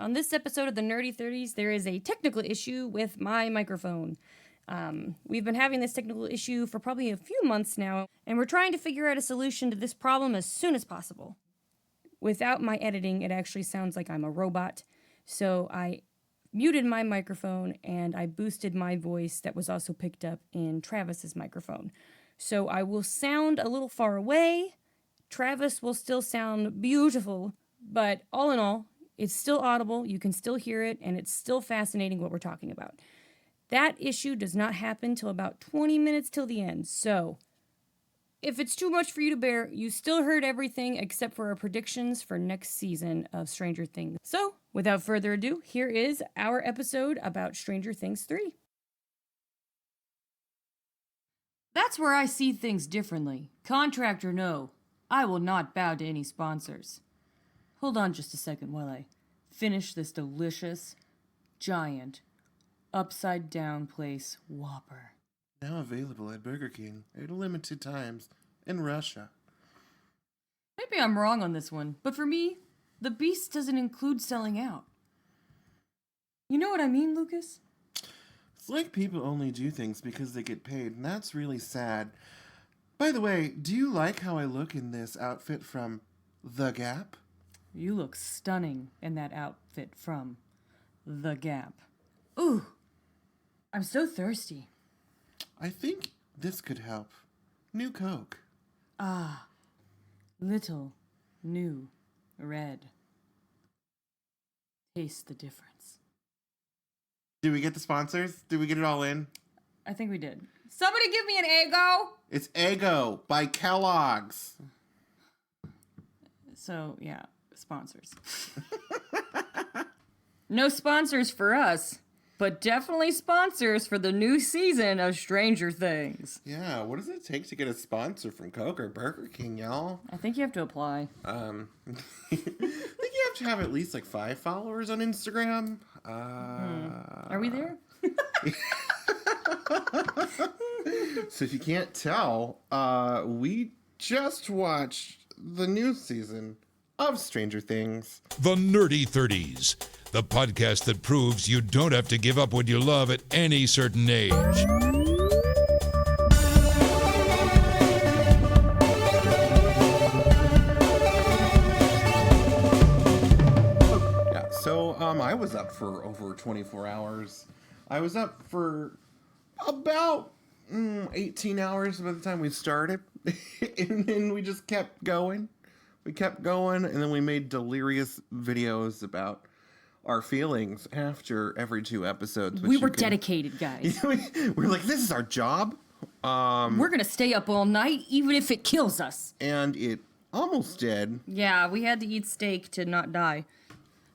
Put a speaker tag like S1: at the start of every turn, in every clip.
S1: On this episode of the Nerdy 30s, there is a technical issue with my microphone. We've been having this technical issue for probably a few months now, and we're trying to figure out a solution to this problem as soon as possible. Without my editing, it actually sounds like I'm a robot, so I muted my microphone and I boosted my voice that was also picked up in Travis's microphone. So I will sound a little far away. Travis will still sound beautiful, but all in all, it's still audible, you can still hear it, and it's still fascinating what we're talking about. That issue does not happen till about 20 minutes till the end, so if it's too much for you to bear, you still heard everything except for our predictions for next season of Stranger Things. So, without further ado, here is our episode about Stranger Things 3. That's where I see things differently. Contract or no, I will not bow to any sponsors. Hold on just a second while I finish this delicious, giant, upside-down place Whopper.
S2: Now available at Burger King at limited times in Russia.
S1: Maybe I'm wrong on this one, but for me, the beast doesn't include selling out. You know what I mean, Lucas?
S2: It's like people only do things because they get paid, and that's really sad. By the way, do you like how I look in this outfit from The Gap?
S1: You look stunning in that outfit from The Gap. Ooh, I'm so thirsty.
S2: I think this could help. New Coke.
S1: Ah, little, new, red. Taste the difference.
S2: Did we get the sponsors? Did we get it all in?
S1: I think we did. Somebody give me an Eggo!
S2: It's Eggo by Kellogg's.
S1: So, yeah, sponsors. No sponsors for us. But definitely sponsors for the new season of Stranger Things.
S2: Yeah, what does it take to get a sponsor from Coke or Burger King, y'all?
S1: I think you have to apply.
S2: I think you have to have at least like 5 followers on Instagram.
S1: Are we there?
S2: So if you can't tell, we just watched the new season of Stranger Things.
S3: The Nerdy 30s, the podcast that proves you don't have to give up what you love at any certain age.
S2: Yeah, so I was up for over 24 hours. I was up for about 18 hours by the time we started. And then we just kept going. We kept going, and then we made delirious videos about our feelings after every 2 episodes.
S1: We were dedicated, guys.
S2: We're like, this is our job.
S1: We're going to stay up all night, even if it kills us.
S2: And it almost did.
S1: Yeah, we had to eat steak to not die.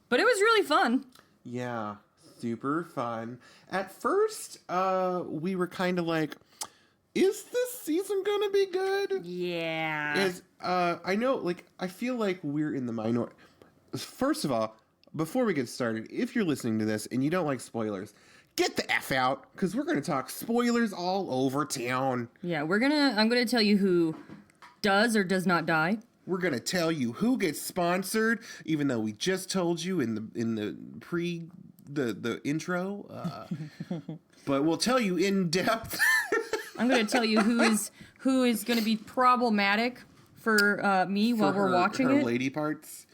S1: But it was really fun.
S2: Yeah, super fun. At first, we were kind of like, is this season gonna be good?
S1: Yeah.
S2: I know, like, I feel like we're in the minority. First of all, before we get started, if you're listening to this and you don't like spoilers, get the F out, because we're gonna talk spoilers all over town.
S1: Yeah, I'm gonna tell you who does or does not die.
S2: We're gonna tell you who gets sponsored, even though we just told you in the intro. But we'll tell you in depth.
S1: I'm going to tell you who is going to be problematic for me while we're watching
S2: her
S1: it.
S2: Lady parts.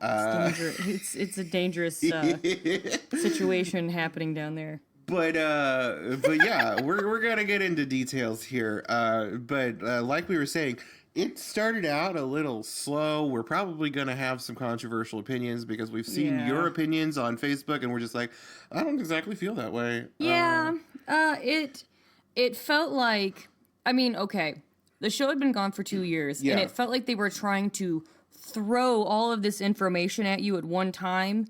S1: It's a dangerous situation happening down there.
S2: But yeah, we're gonna get into details here. But like we were saying, it started out a little slow. We're probably gonna have some controversial opinions because we've seen your opinions on Facebook, and we're just like, I don't exactly feel that way.
S1: Yeah, it felt like, I mean, okay, the show had been gone for 2 years, and it felt like they were trying to throw all of this information at you at one time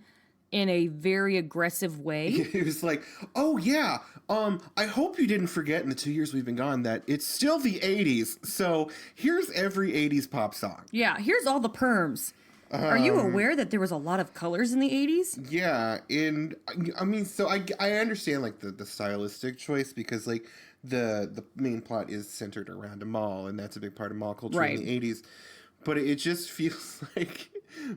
S1: in a very aggressive way.
S2: It was like, oh yeah, I hope you didn't forget in the 2 years we've been gone that it's still the 80s, so here's every 80s pop song.
S1: Yeah, here's all the perms. Are you aware that there was a lot of colors in the 80s?
S2: Yeah, and I mean, so I understand like the stylistic choice because like the main plot is centered around a mall, and that's a big part of mall culture in the 80s. But it just feels like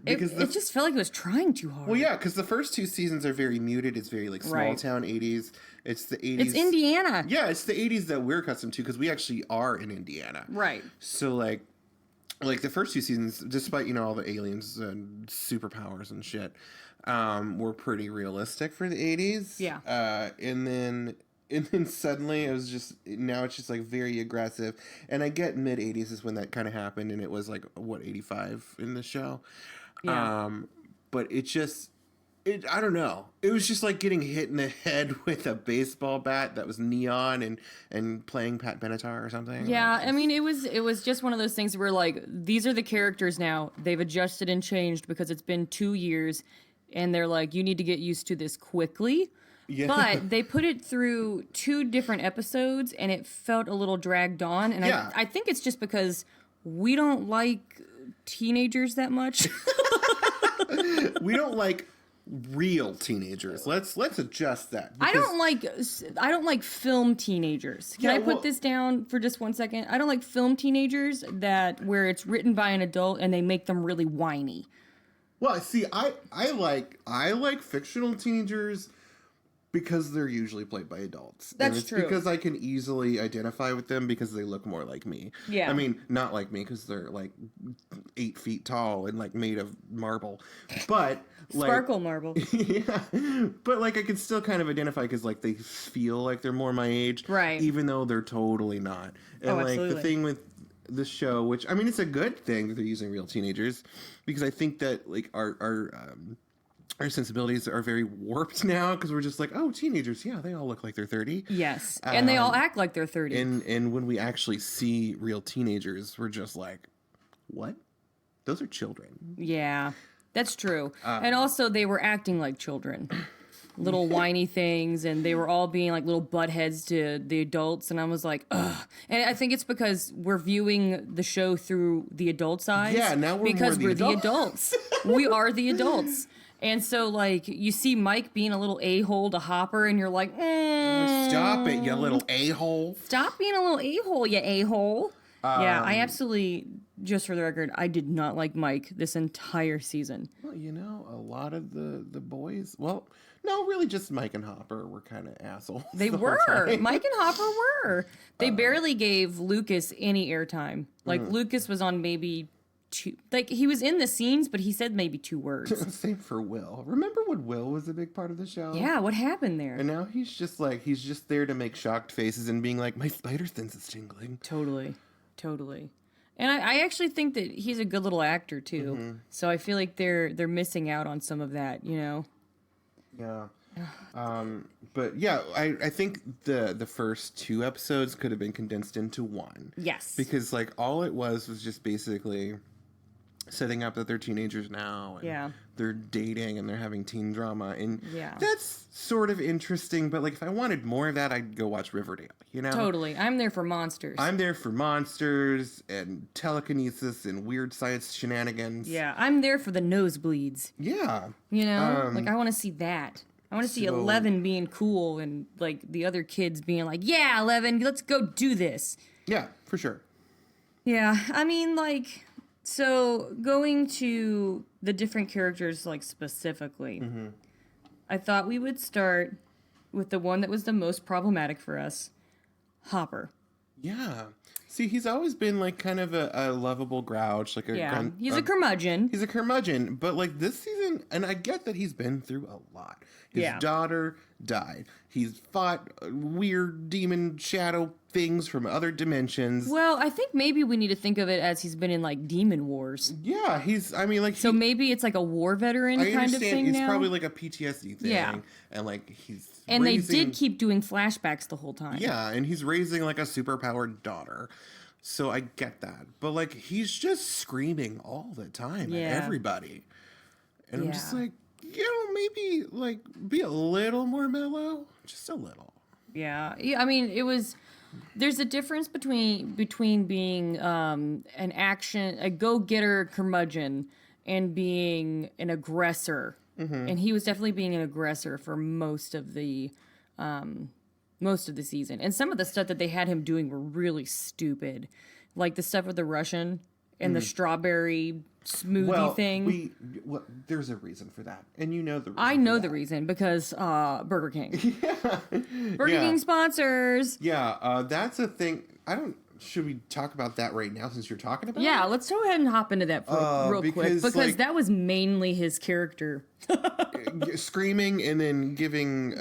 S2: because
S1: it just felt like it was trying too hard.
S2: well, yeah, because the first two seasons are very muted. It's very like small
S1: Right.
S2: town 80s. It's the 80s.
S1: It's Indiana.
S2: Yeah, it's the 80s that we're accustomed to because we actually are in Indiana.
S1: Right.
S2: So like the first two seasons, despite all the aliens and superpowers and shit, were pretty realistic for the 80s.
S1: Yeah.
S2: And then suddenly it was just now it's just like very aggressive. And I get mid 80s is when that kind of happened, and it was like 85 in the show.
S1: Yeah.
S2: But I don't know. It was just like getting hit in the head with a baseball bat that was neon and playing Pat Benatar or something.
S1: Yeah, I mean, it was just one of those things where, like, these are the characters now. They've adjusted and changed because it's been 2 years, and they're like, you need to get used to this quickly.
S2: Yeah.
S1: But they put it through 2 different episodes, and it felt a little dragged on. And
S2: Yeah.
S1: I think it's just because we don't like teenagers that much.
S2: We don't like real teenagers. Let's adjust that.
S1: I don't like film teenagers. Can
S2: Yeah,
S1: I put
S2: well-
S1: this down for just 1 second? I don't like film teenagers where it's written by an adult and they make them really whiny.
S2: Well, see, I like fictional teenagers because they're usually played by adults.
S1: That's
S2: and it's
S1: true.
S2: because I can easily identify with them because they look more like me.
S1: Yeah.
S2: I mean, not like me because they're like 8 feet tall and like made of marble, but like,
S1: Sparkle marble.
S2: yeah, but like I can still kind of identify because like they feel like they're more my age,
S1: Right.
S2: Even though they're totally not. And
S1: Oh,
S2: like the
S1: absolutely.
S2: thing with the show, which I mean, it's a good thing that they're using real teenagers because I think that like our sensibilities are very warped now because we're just like, oh, teenagers, yeah, they all look like they're 30.
S1: Yes. And they all act like they're 30.
S2: And when we actually see real teenagers, we're just like, what? Those are children.
S1: Yeah. That's true. And also they were acting like children. Little whiny things, and they were all being like little butt heads to the adults, and I was like, ugh. And I think it's because we're viewing the show through the adults' eyes.
S2: Yeah, now we're
S1: because
S2: more the
S1: we're the adults. We are the adults. And so, like, you see Mike being a little a-hole to Hopper, and you're like,
S2: Stop it, you little a-hole.
S1: stop being a little a-hole, you a-hole. Yeah, I absolutely, just for the record, I did not like Mike this entire season.
S2: Well, a lot of the boys, well, no, really just Mike and Hopper were kind of assholes.
S1: They
S2: the whole
S1: were.
S2: time.
S1: Mike and Hopper were. They barely gave Lucas any airtime. Like, Lucas was on maybe 2... Like, he was in the scenes, but he said maybe 2 words.
S2: Same for Will. Remember when Will was a big part of the show?
S1: Yeah, what happened there?
S2: And now he's just there to make shocked faces and being like, my spider sense is tingling.
S1: Totally. And I actually think that he's a good little actor, too. So I feel like they're missing out on some of that,
S2: Yeah. But yeah, I think the first 2 episodes could have been condensed into 1.
S1: Yes.
S2: Because like all it was just basically setting up that they're teenagers now and
S1: Yeah.
S2: they're dating and they're having teen drama, and
S1: Yeah.
S2: that's sort of interesting, but like if I wanted more of that, I'd go watch Riverdale,
S1: Totally. I'm there for monsters.
S2: I'm there for monsters and telekinesis and weird science shenanigans.
S1: Yeah, I'm there for the nosebleeds.
S2: Yeah.
S1: Like, I want to see that. I want to see
S2: so-
S1: 11 being cool and, like, the other kids being like, yeah, 11, let's go do this.
S2: Yeah, for sure.
S1: Yeah, I mean, like, so going to the different characters, like, specifically, I thought we would start with the one that was the most problematic for us, Hopper.
S2: Yeah. See, he's always been like kind of a lovable grouch, like a
S1: Yeah, he's a curmudgeon.
S2: He's a curmudgeon, but like this season, and I get that he's been through a lot. His
S1: Yeah.
S2: daughter died. He's fought weird demon shadow things from other dimensions.
S1: Well, I think maybe we need to think of it as he's been in, like, demon wars.
S2: Yeah, I mean, like,
S1: So maybe it's like a war veteran
S2: I
S1: kind of
S2: understand
S1: thing
S2: he's
S1: now.
S2: probably like a PTSD thing.
S1: Yeah.
S2: And like he's
S1: And they
S2: raising-
S1: did keep doing flashbacks the whole time.
S2: Yeah, and he's raising like a superpowered daughter. So I get that. But like he's just screaming all the time
S1: Yeah.
S2: at everybody. And I'm just
S1: Yeah.
S2: like, maybe like be a little more mellow. Just a little.
S1: Yeah, I mean, there's a difference between being a go-getter curmudgeon and being an aggressor. And he was definitely being an aggressor for most of the season. And some of the stuff that they had him doing were really stupid. Like the stuff with the Russian and the strawberry smoothie
S2: Well,
S1: thing.
S2: there's a reason for that, and you know the reason.
S1: I
S2: for
S1: know
S2: that.
S1: the reason because Burger King.
S2: Yeah.
S1: Burger
S2: Yeah.
S1: King sponsors.
S2: Yeah, that's a thing. Should we talk about that right now since you're talking about
S1: Yeah,
S2: it?
S1: let's go ahead and hop into that real quick because
S2: like-
S1: that was mainly his character.
S2: Screaming and then giving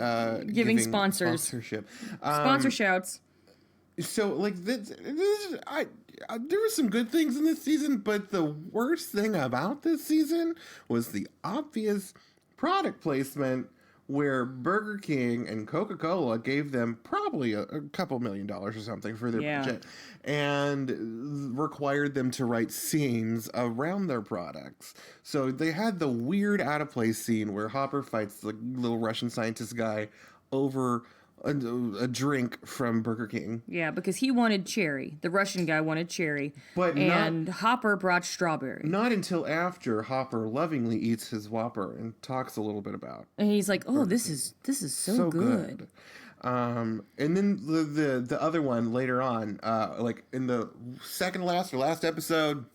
S2: sponsorship.
S1: Sponsor shouts.
S2: So like there were some good things in this season, but the worst thing about this season was the obvious product placement where Burger King and Coca-Cola gave them probably a couple $1 million or something for their budget and required them to write scenes around their products. So they had the weird out of place scene where Hopper fights the little Russian scientist guy over a drink from Burger King.
S1: Yeah, because he wanted cherry. The Russian guy wanted cherry.
S2: But
S1: Hopper brought strawberry.
S2: Not until after Hopper lovingly eats his Whopper and talks a little bit about.
S1: And he's like, "Oh, this is so good."
S2: And then the other one later on, like in the second last or last episode,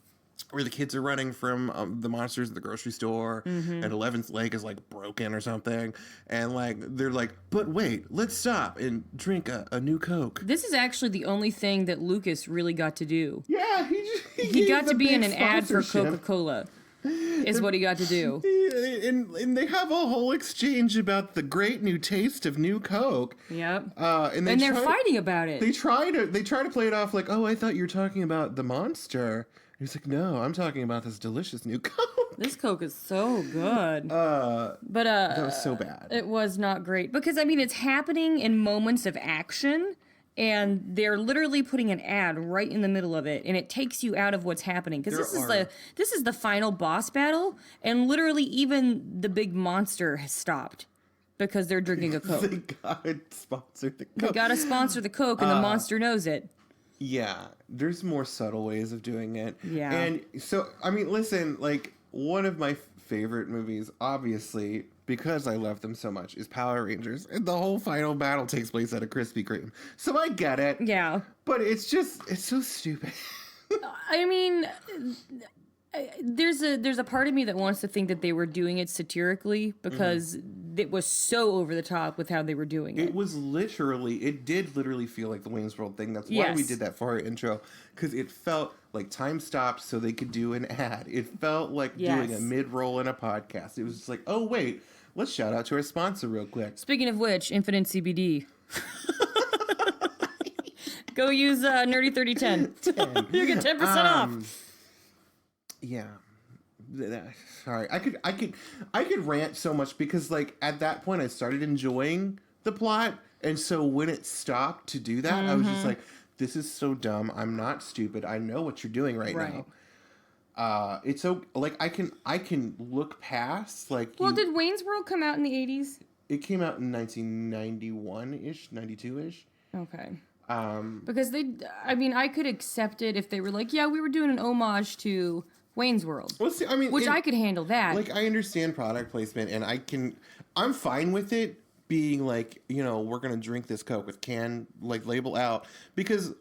S2: where the kids are running from the monsters at the grocery store, and Eleven's leg is like broken or something, and like they're like, "But wait, let's stop and drink a new Coke."
S1: This is actually the only thing that Lucas really got to do.
S2: Yeah,
S1: He got to be in an ad for Coca-Cola. Is what he got to do.
S2: And they have a whole exchange about the great new taste of new Coke.
S1: Yep.
S2: And
S1: they're fighting about it.
S2: They try to play it off like, "Oh, I thought you were talking about the monster." And he's like, "No, I'm talking about this delicious new Coke."
S1: This Coke is so good. But
S2: that was so bad.
S1: It was not great because I mean it's happening in moments of action. And they're literally putting an ad right in the middle of it, and it takes you out of what's happening because this is the final boss battle, and literally even the big monster has stopped because they're drinking a Coke.
S2: They gotta sponsor the Coke.
S1: They gotta sponsor the Coke, and the monster knows it.
S2: Yeah, there's more subtle ways of doing it.
S1: Yeah.
S2: And so, I mean, listen, like, one of my favorite movies, obviously, because I love them so much, is Power Rangers. And the whole final battle takes place at a Krispy Kreme. So I get it.
S1: Yeah.
S2: But it's so stupid.
S1: I mean, there's a part of me that wants to think that they were doing it satirically because it was so over the top with how they were doing it.
S2: It did literally feel like the Wayne's World thing. That's why we did that for our intro, because it felt like time stopped so they could do an ad. It felt like doing a mid-roll in a podcast. It was just like, oh wait, let's shout out to our sponsor real quick.
S1: Speaking of which, Infinite CBD. Go use Nerdy3010. You get 10% off.
S2: Yeah. Sorry. I could rant so much because like at that point I started enjoying the plot, and so when it stopped to do that, I was just like, this is so dumb. I'm not stupid. I know what you're doing right now. It's so like I can look past like.
S1: Well, did Wayne's World come out in the 80s?
S2: It came out in 1991-ish, 92-ish.
S1: Okay. Because I could accept it if they were like, yeah, we were doing an homage to Wayne's World.
S2: Well, see, I mean,
S1: I could handle that.
S2: Like, I understand product placement, and I'm fine with it being like, we're gonna drink this Coke with can like label out because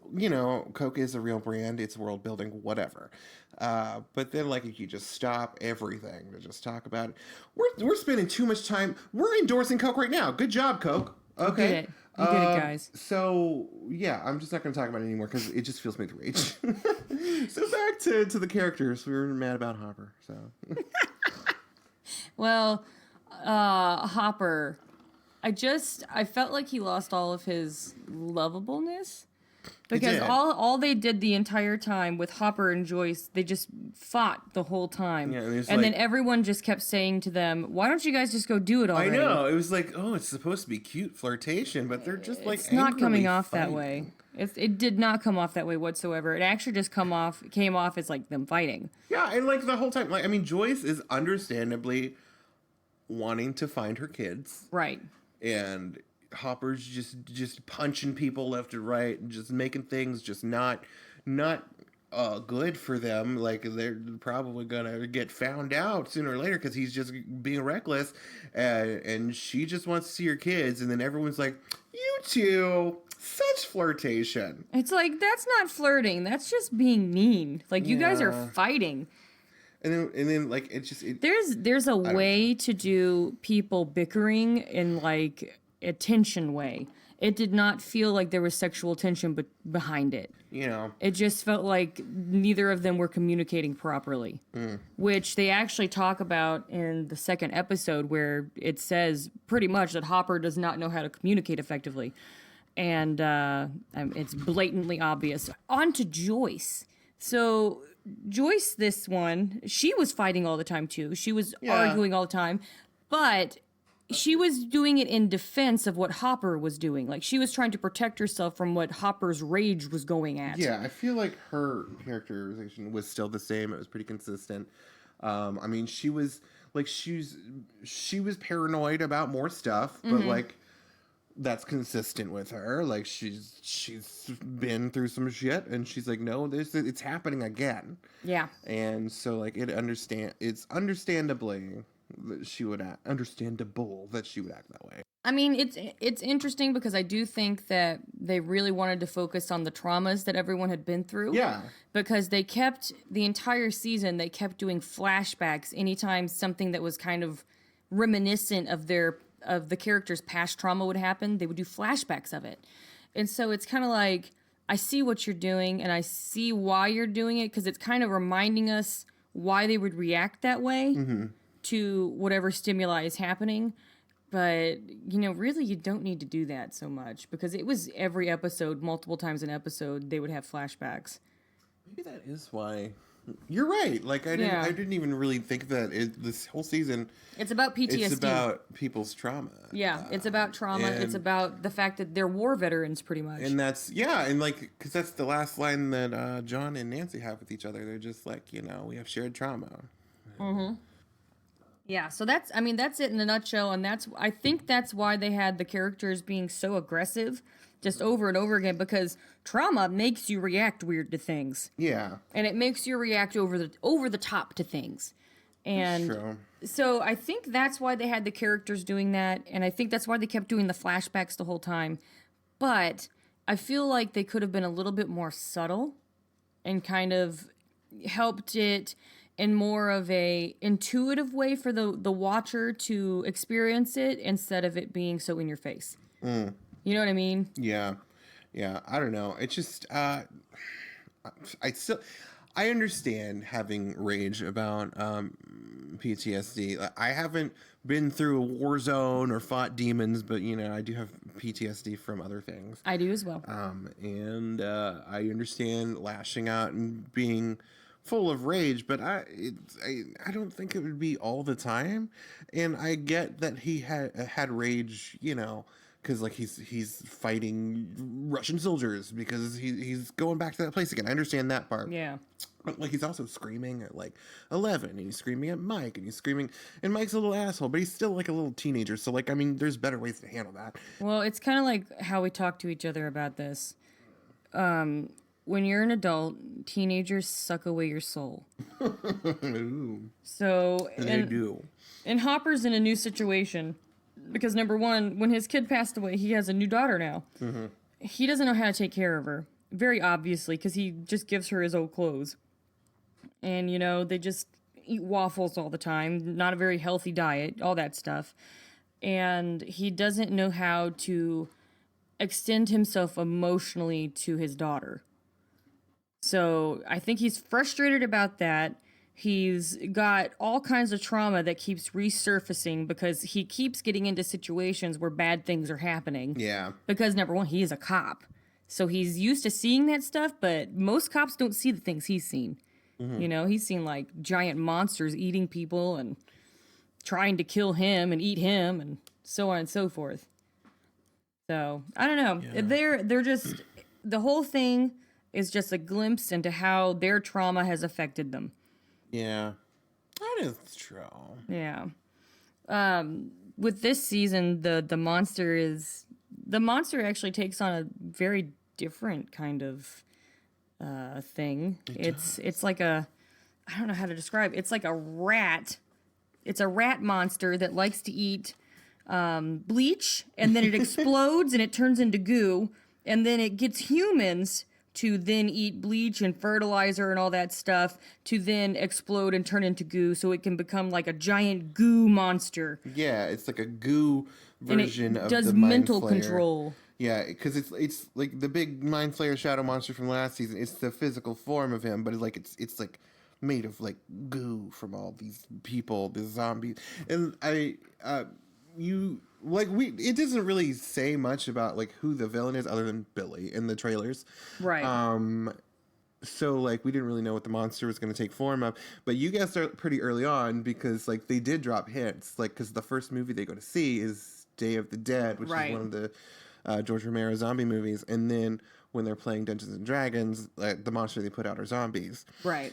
S2: Coke is a real brand, it's world building, whatever. But then like if you just stop everything to just talk about it, we're spending too much time. We're endorsing Coke right now. Good job, Coke. Okay.
S1: You did it, guys.
S2: So yeah, I'm just not going to talk about it anymore because it just fills me with rage. So back to the characters. We were mad about Hopper. So.
S1: Well, Hopper, I felt like he lost all of his lovableness because all they did the entire time with Hopper and Joyce, they just fought the whole time. Yeah, and then everyone just kept saying to them, "Why don't you guys just go do it already?"
S2: I know. It was like, oh, it's supposed to be cute flirtation, but they're just like,
S1: it's not coming off
S2: fighting.
S1: that way. It did not come off that way whatsoever. It actually just came off as like them fighting.
S2: Yeah, and like the whole time, like I mean, Joyce is understandably wanting to find her kids,
S1: right?
S2: And Hopper's just punching people left and right and just making things just not good for them. Like they're probably gonna get found out sooner or later because he's just being reckless, and she just wants to see her kids. And then everyone's like, "You two, Such flirtation.
S1: It's like, that's not flirting. That's just being mean. Like, you guys are
S2: Yeah.
S1: fighting.
S2: And then like it just
S1: There's a way to do people bickering in like a tension way. It did not feel like there was sexual tension behind it. It just felt like neither of them were communicating properly, which they actually talk about in the second episode, where it says pretty much that Hopper does not know how to communicate effectively. And it's blatantly obvious. On to Joyce. So Joyce, this one, she was fighting all the time too. She was arguing all the time, but she was doing it in defense of what Hopper was doing. Like, she was trying to protect herself from what Hopper's rage was going at.
S2: Yeah, I feel like her characterization was still the same. It was pretty consistent. I mean, she was paranoid about more stuff, but like that's consistent with her. Like, she's been through some shit, and she's like, no, it's happening again.
S1: Yeah.
S2: And so like it's understandably that she would act that way.
S1: I mean, it's interesting because I do think that they really wanted to focus on the traumas that everyone had been through.
S2: Yeah.
S1: Because they kept, the entire season, they kept doing flashbacks anytime something that was kind of reminiscent of the character's past trauma would happen. They would do flashbacks of it. And so it's kind of like, I see what you're doing and I see why you're doing it, because it's kind of reminding us why they would react that way to whatever stimuli is happening. But, really, you don't need to do that so much, because it was every episode, multiple times an episode, they would have flashbacks.
S2: Maybe that is why. You're right. Like, I didn't even really think that this whole season.
S1: It's about PTSD.
S2: It's about people's trauma.
S1: Yeah, it's about trauma. It's about the fact that they're war veterans, pretty much.
S2: And that's, and like, because that's the last line that John and Nancy have with each other. They're just like, we have shared trauma.
S1: Mm-hmm. Yeah, so that's it in a nutshell, and I think that's why they had the characters being so aggressive just over and over again, because trauma makes you react weird to things.
S2: Yeah.
S1: And it makes you react over the top to things. And
S2: that's true.
S1: So I think that's why they had the characters doing that, and I think that's why they kept doing the flashbacks the whole time. But I feel like they could have been a little bit more subtle and kind of helped it in more of a intuitive way for the watcher to experience it, instead of it being so in your face. You know what I mean?
S2: Yeah. I don't know. It's just I understand having rage about PTSD. I haven't been through a war zone or fought demons, but I do have PTSD from other things.
S1: I do as well.
S2: And I understand lashing out and being full of rage, but I don't think it would be all the time. And I get that he had rage, because like he's fighting Russian soldiers because he's going back to that place again. I understand that part.
S1: Yeah.
S2: But like, he's also screaming at like 11, and he's screaming at Mike, and and Mike's a little asshole, but he's still like a little teenager. So like, I mean, there's better ways to handle that.
S1: Well, it's kind of like how we talk to each other about this. When you're an adult, teenagers suck away your soul.
S2: Ooh.
S1: So,
S2: they do.
S1: And Hopper's in a new situation because, number one, when his kid passed away, he has a new daughter now. Mm-hmm. He doesn't know how to take care of her, very obviously, because he just gives her his old clothes. And, they just eat waffles all the time, not a very healthy diet, all that stuff. And he doesn't know how to extend himself emotionally to his daughter. So I think he's frustrated about that. He's got all kinds of trauma that keeps resurfacing because he keeps getting into situations where bad things are happening.
S2: Yeah.
S1: Because, number one, he is a cop. So he's used to seeing that stuff, but most cops don't see the things he's seen. Mm-hmm. He's seen, like, giant monsters eating people and trying to kill him and eat him and so on and so forth. So, I don't know. Yeah. They're just... The whole thing is just a glimpse into how their trauma has affected them.
S2: Yeah. That is true.
S1: Yeah. With this season, the monster actually takes on a very different kind of thing. It's like I don't know how to describe it. It's like a rat. It's a rat monster that likes to eat bleach, and then it explodes and it turns into goo. and then it gets humans to then eat bleach and fertilizer and all that stuff to then explode and turn into goo so it can become like a giant goo monster.
S2: Yeah, it's like a goo version
S1: and it
S2: of
S1: does
S2: the Mind
S1: mental
S2: Flayer.
S1: control.
S2: Yeah, because it's like the big Mind Flayer shadow monster from last season. It's the physical form of him, but it's like made of like goo from all these people, the zombies. And it doesn't really say much about like who the villain is other than Billy in the trailers.
S1: Right.
S2: So like we didn't really know what the monster was going to take form of, but you guessed it pretty early on because like they did drop hints, like because the first movie they go to see is Day of the Dead, which is one of the George Romero zombie movies, and then when they're playing Dungeons and Dragons, the monster they put out are zombies.
S1: Right.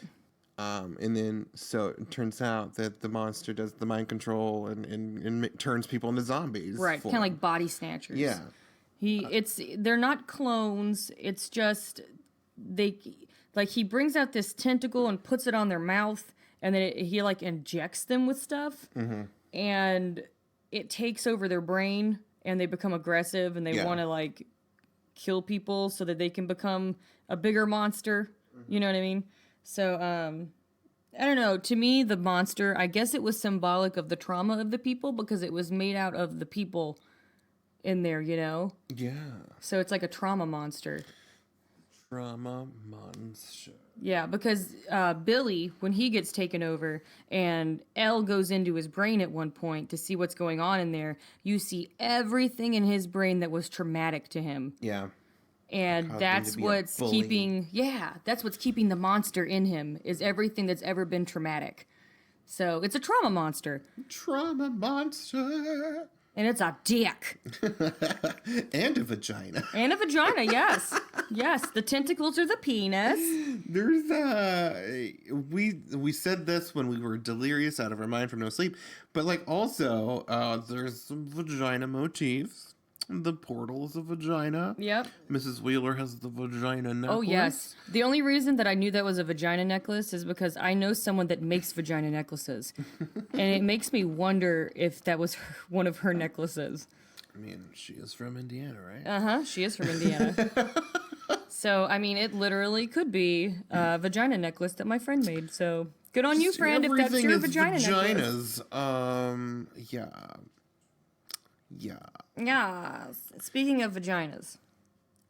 S2: And then so it turns out that the monster does the mind control and turns people into zombies.
S1: Right. Kind of like body snatchers.
S2: Yeah.
S1: They're not clones. It's just he brings out this tentacle and puts it on their mouth, and then he like injects them with stuff, and it takes over their brain, and they become aggressive, and they want to like kill people so that they can become a bigger monster. You know what I mean? So I don't know. To me, the monster, I guess it was symbolic of the trauma of the people because it was made out of the people in there. You know?
S2: Yeah.
S1: So it's like a trauma monster.
S2: Trauma monster.
S1: Yeah, because Billy, when he gets taken over and Elle goes into his brain at one point to see what's going on in there, you see everything in his brain that was traumatic to him.
S2: Yeah.
S1: And that's what's keeping the monster in him, is everything that's ever been traumatic. So it's a trauma monster.
S2: Trauma monster.
S1: And it's a dick.
S2: And a vagina.
S1: And a vagina, yes. Yes, the tentacles are the penis.
S2: There's we said this when we were delirious out of our mind from no sleep, but like also there's some vagina motifs. The portal is a vagina. Yep. Mrs. Wheeler has the vagina necklace.
S1: Oh, yes. The only reason that I knew that was a vagina necklace is because I know someone that makes vagina necklaces. And it makes me wonder if that was one of her necklaces.
S2: I mean, she is from Indiana, right?
S1: Uh-huh. She is from Indiana. So, I mean, it literally could be a vagina necklace that my friend made. So, good on you, friend, if that's your vagina necklace.
S2: Yeah. Yeah.
S1: Yeah. Speaking of vaginas,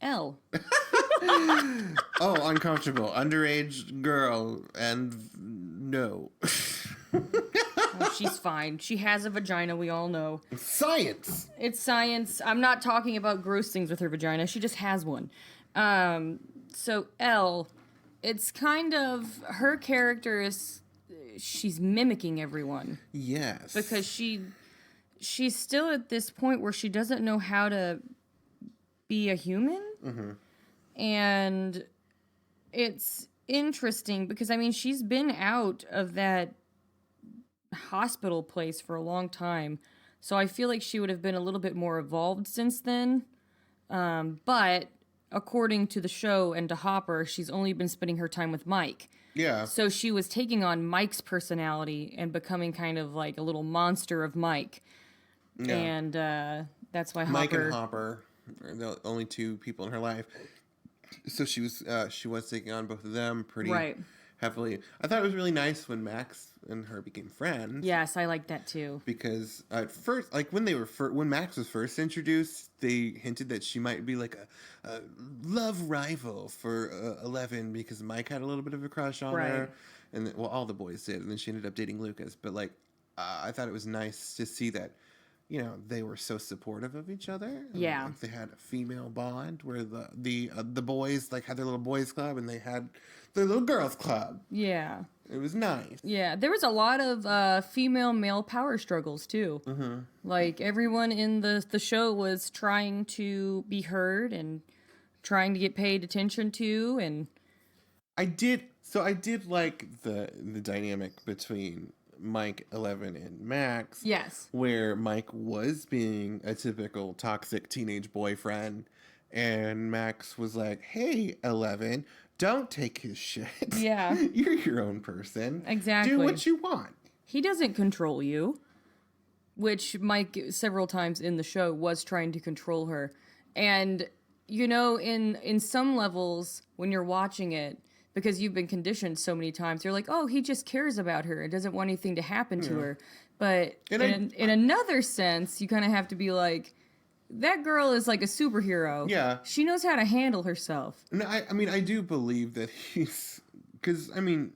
S1: Elle.
S2: Oh, uncomfortable. Underage girl. And no.
S1: Oh, she's fine. She has a vagina, we all know.
S2: Science!
S1: It's science. I'm not talking about gross things with her vagina. She just has one. So Elle, it's kind of, her character is, she's mimicking everyone.
S2: Yes.
S1: Because she's still at this point where she doesn't know how to be a human. Mm-hmm. And it's interesting because, I mean, she's been out of that hospital place for a long time. So I feel like she would have been a little bit more evolved since then. But according to the show and to Hopper, she's only been spending her time with Mike.
S2: Yeah.
S1: So she was taking on Mike's personality and becoming kind of like a little monster of Mike. Yeah. And that's why
S2: Mike and Hopper are the only two people in her life. So she was taking on both of them pretty heavily. I thought it was really nice when Max and her became friends.
S1: Yes, I like that too.
S2: Because at first, like when Max was first introduced, they hinted that she might be like a love rival for 11 because Mike had a little bit of a crush on her, and all the boys did, and then she ended up dating Lucas. But like, I thought it was nice to see that. You know, they were so supportive of each other.
S1: Yeah.
S2: Like they had a female bond where the boys like had their little boys club and they had their little girls club.
S1: Yeah.
S2: It was nice.
S1: Yeah. There was a lot of female male power struggles too. Mm-hmm. Like everyone in the show was trying to be heard and trying to get paid attention to, and
S2: I did like the dynamic between Mike, 11, and Max.
S1: Yes.
S2: Where Mike was being a typical toxic teenage boyfriend, and Max was like, hey, 11, don't take his shit.
S1: Yeah.
S2: You're your own person.
S1: Exactly.
S2: Do what you want.
S1: He doesn't control you, which Mike several times in the show was trying to control her. And you know, in some levels, when you're watching it, because you've been conditioned so many times, you're like, oh, he just cares about her and doesn't want anything to happen to her. But in another sense, you kind of have to be like, that girl is like a superhero.
S2: Yeah.
S1: She knows how to handle herself.
S2: No, I mean, I do believe that he's... Because, I mean,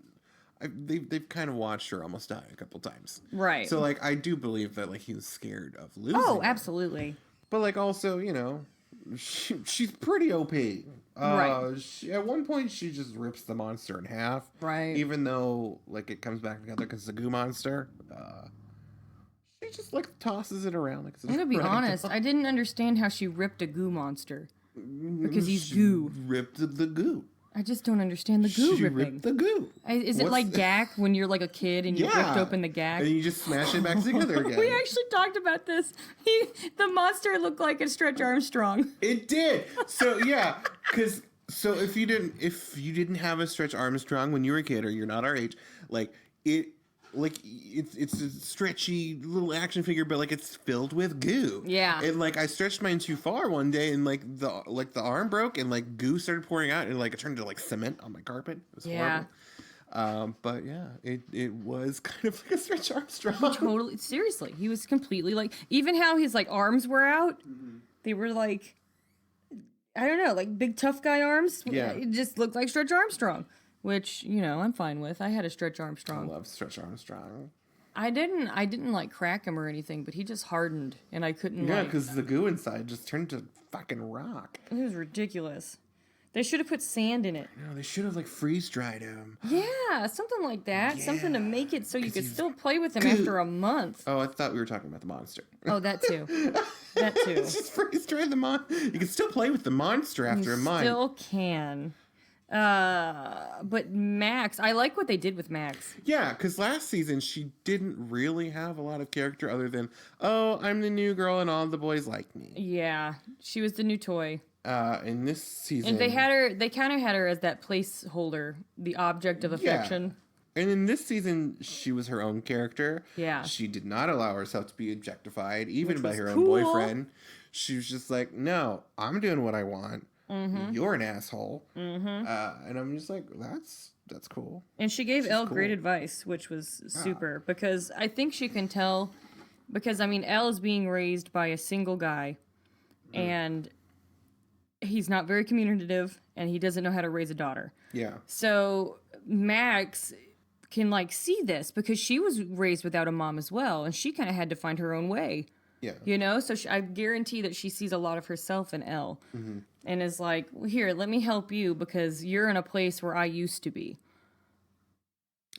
S2: they've kind of watched her almost die a couple times.
S1: Right.
S2: So, like, I do believe that, like, he was scared of losing
S1: Oh,
S2: her.
S1: absolutely.
S2: But, like, also, you know, she's pretty OP.
S1: Right.
S2: At one point, she just rips the monster in half.
S1: Right.
S2: Even though, like, it comes back together because it's a goo monster. She just, like, tosses it around. Like,
S1: I'm gonna be honest. I didn't understand how she ripped a goo monster. Because he's goo.
S2: Ripped the goo.
S1: I just don't understand the goo
S2: She
S1: ripping.
S2: ripped the goo.
S1: Is it like gack when you're like a kid and you ripped open the gack?
S2: And you just smash it back together again.
S1: We actually talked about this. The monster looked like a Stretch Armstrong.
S2: It did. So yeah, because if you didn't have a Stretch Armstrong when you were a kid, or you're not our age, it's a stretchy little action figure, but like it's filled with goo.
S1: Yeah.
S2: And like I stretched mine too far one day, and like the arm broke, and like goo started pouring out, and like it turned to like cement on my carpet. It was horrible. But yeah, it was kind of like a Stretch Armstrong.
S1: Totally, seriously, he was completely like, even how his like arms were out, they were like, I don't know, like big tough guy arms.
S2: Yeah.
S1: It just looked like Stretch Armstrong. Which, you know, I'm fine with. I had a Stretch Armstrong.
S2: I love Stretch Armstrong.
S1: I didn't like crack him or anything, but he just hardened and I couldn't
S2: Yeah, because the goo inside just turned to fucking rock.
S1: It was ridiculous. They should have put sand in it.
S2: No, they should have like freeze dried him.
S1: Yeah, something like that. Something to make it so you could still play with him
S2: goo.
S1: after a month.
S2: Oh, I thought we were talking about the monster.
S1: Oh, that too. That too.
S2: Just freeze dry the monster. You can still play with the monster after a month.
S1: Still can. But Max, I like what they did with Max.
S2: Yeah, because last season she didn't really have a lot of character other than, oh, I'm the new girl and all the boys like me.
S1: Yeah, she was the new toy.
S2: In this season,
S1: And they kind of had her as that placeholder, the object of affection.
S2: Yeah. And in this season, she was her own character.
S1: Yeah.
S2: She did not allow herself to be objectified, even by her
S1: cool.
S2: own boyfriend. She was just like, no, I'm doing what I want. Mm-hmm. You're an asshole. Mm-hmm. And I'm just like, that's cool.
S1: And she gave Elle great advice, which was super, because I think she can tell, because, I mean, Elle is being raised by a single guy, and he's not very communicative, and he doesn't know how to raise a daughter.
S2: Yeah.
S1: So Max can, like, see this, because she was raised without a mom as well, and she kind of had to find her own way.
S2: Yeah.
S1: You know? So I guarantee that she sees a lot of herself in Elle. Mm-hmm. And is like, well, here, let me help you because you're in a place where I used to be.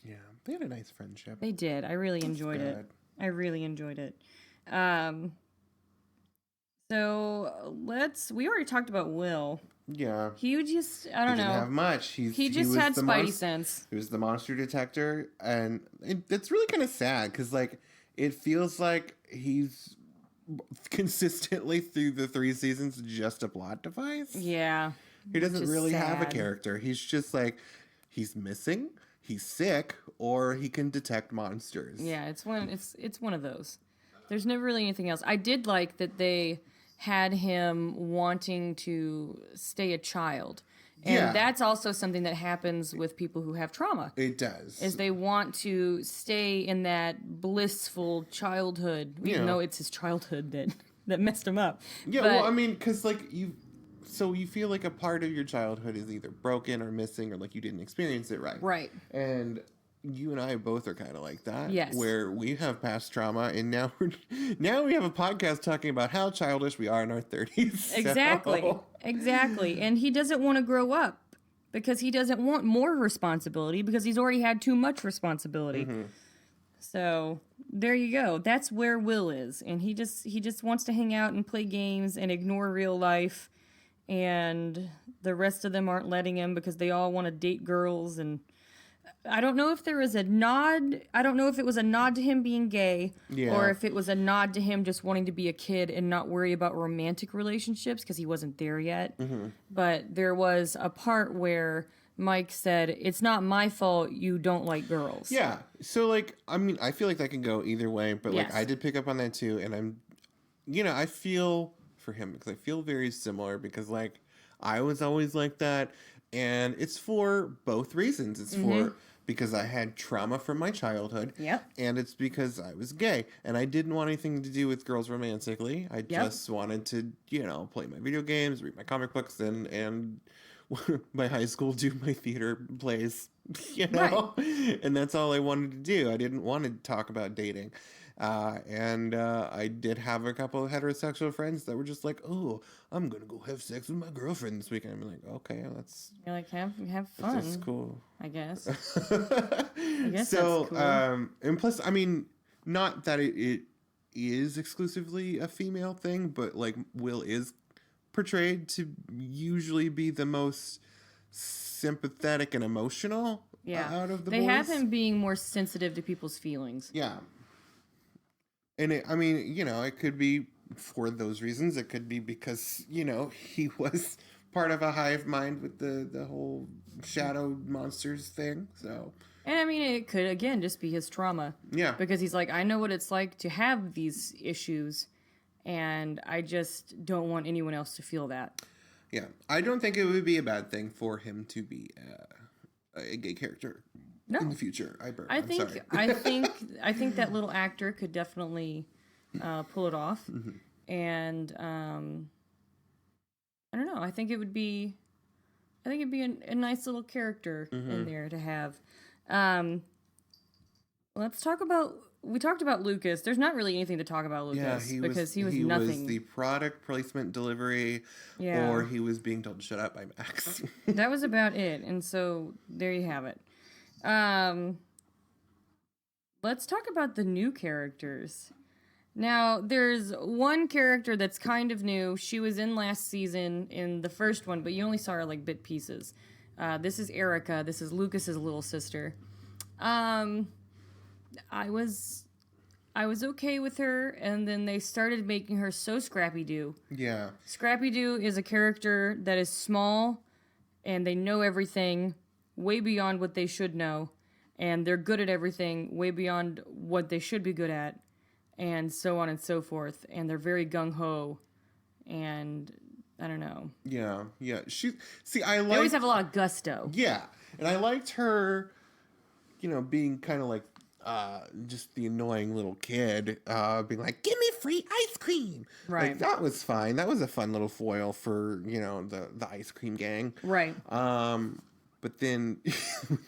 S2: Yeah, they had a nice friendship.
S1: They did. I really enjoyed it. I really enjoyed it. So we already talked about Will.
S2: Yeah.
S1: He would just, I don't know.
S2: He didn't have much.
S1: He just had Spidey sense.
S2: He was the monster detector. And it's really kind of sad because, like, it feels like he's consistently through the 3 seasons just a plot device.
S1: Yeah.
S2: He doesn't really have a
S1: sad.
S2: character. He's just like, he's missing, he's sick, or he can detect monsters.
S1: Yeah, it's one of those. There's never really anything else. I did like that they had him wanting to stay a child. And that's also something that happens with people who have trauma.
S2: It does.
S1: Is they want to stay in that blissful childhood, even though it's his childhood that messed him up.
S2: Yeah, well, I mean, because, like, you feel like a part of your childhood is either broken or missing or, like, you didn't experience it right.
S1: Right.
S2: And you and I both are kind of like that.
S1: Yes.
S2: Where we have past trauma, and now we have a podcast talking about how childish we are in our 30s.
S1: Exactly. And he doesn't want to grow up because he doesn't want more responsibility because he's already had too much responsibility. Mm-hmm. So there you go. That's where Will is. And he just wants to hang out and play games and ignore real life. And the rest of them aren't letting him because they all want to date girls. And I don't know if there was a nod. I don't know if it was a nod to him being gay or if it was a nod to him just wanting to be a kid and not worry about romantic relationships because he wasn't there yet. Mm-hmm. But there was a part where Mike said, it's not my fault you don't like girls.
S2: Yeah. So, like, I mean, I feel like that can go either way. But, like, I did pick up on that, too. And I feel for him because I feel very similar because, like, I was always like that. And it's for both reasons. It's for because I had trauma from my childhood.
S1: Yep.
S2: And it's because I was gay. And I didn't want anything to do with girls romantically. I just wanted to, play my video games, read my comic books, and my high school do my theater plays,
S1: Right.
S2: And that's all I wanted to do. I didn't want to talk about dating. And I did have a couple of heterosexual friends that were just like, "Oh, I'm gonna go have sex with my girlfriend this weekend." I'm like, "Okay, that's
S1: You're like, have fun.
S2: that's cool."
S1: I guess. I guess
S2: So,
S1: that's cool.
S2: and plus, I mean, not that it is exclusively a female thing, but like Will is portrayed to usually be the most sympathetic and emotional out of the
S1: They
S2: boys.
S1: have him being more sensitive to people's feelings.
S2: Yeah. And it could be for those reasons. It could be because, he was part of a hive mind with the whole shadow monsters thing. So,
S1: And I mean, it could, again, just be his trauma.
S2: yeah.
S1: Because he's like, I know what it's like to have these issues, and I just don't want anyone else to feel that.
S2: Yeah. I don't think it would be a bad thing for him to be a gay character in the future.
S1: I
S2: I'm
S1: think
S2: sorry.
S1: I think that little actor could definitely pull it off, and I don't know. I think it'd be a nice little character in there to have. Let's talk about. We talked about Lucas. There's not really anything to talk about Lucas because he was nothing.
S2: Was the product placement delivery, or he was being told to shut up by Max.
S1: That was about it, and so there you have it. Let's talk about the new characters. Now, there's one character that's kind of new. She was in last season in the first one, but you only saw her like bit pieces. This is Erica. This is Lucas's little sister. I was okay with her, and then they started making her so Scrappy-Doo.
S2: Yeah.
S1: Scrappy-Doo is a character that is small, and they know everything way beyond what they should know, and they're good at everything way beyond what they should be good at, and so on and so forth, and they're very gung-ho, and I don't know.
S2: Yeah. They
S1: always have a lot of gusto.
S2: Yeah. And I liked her, being kind of like just the annoying little kid, being like, "Give me free ice cream."
S1: Right.
S2: Like, that was fine. That was a fun little foil for, the ice cream gang.
S1: Right.
S2: But then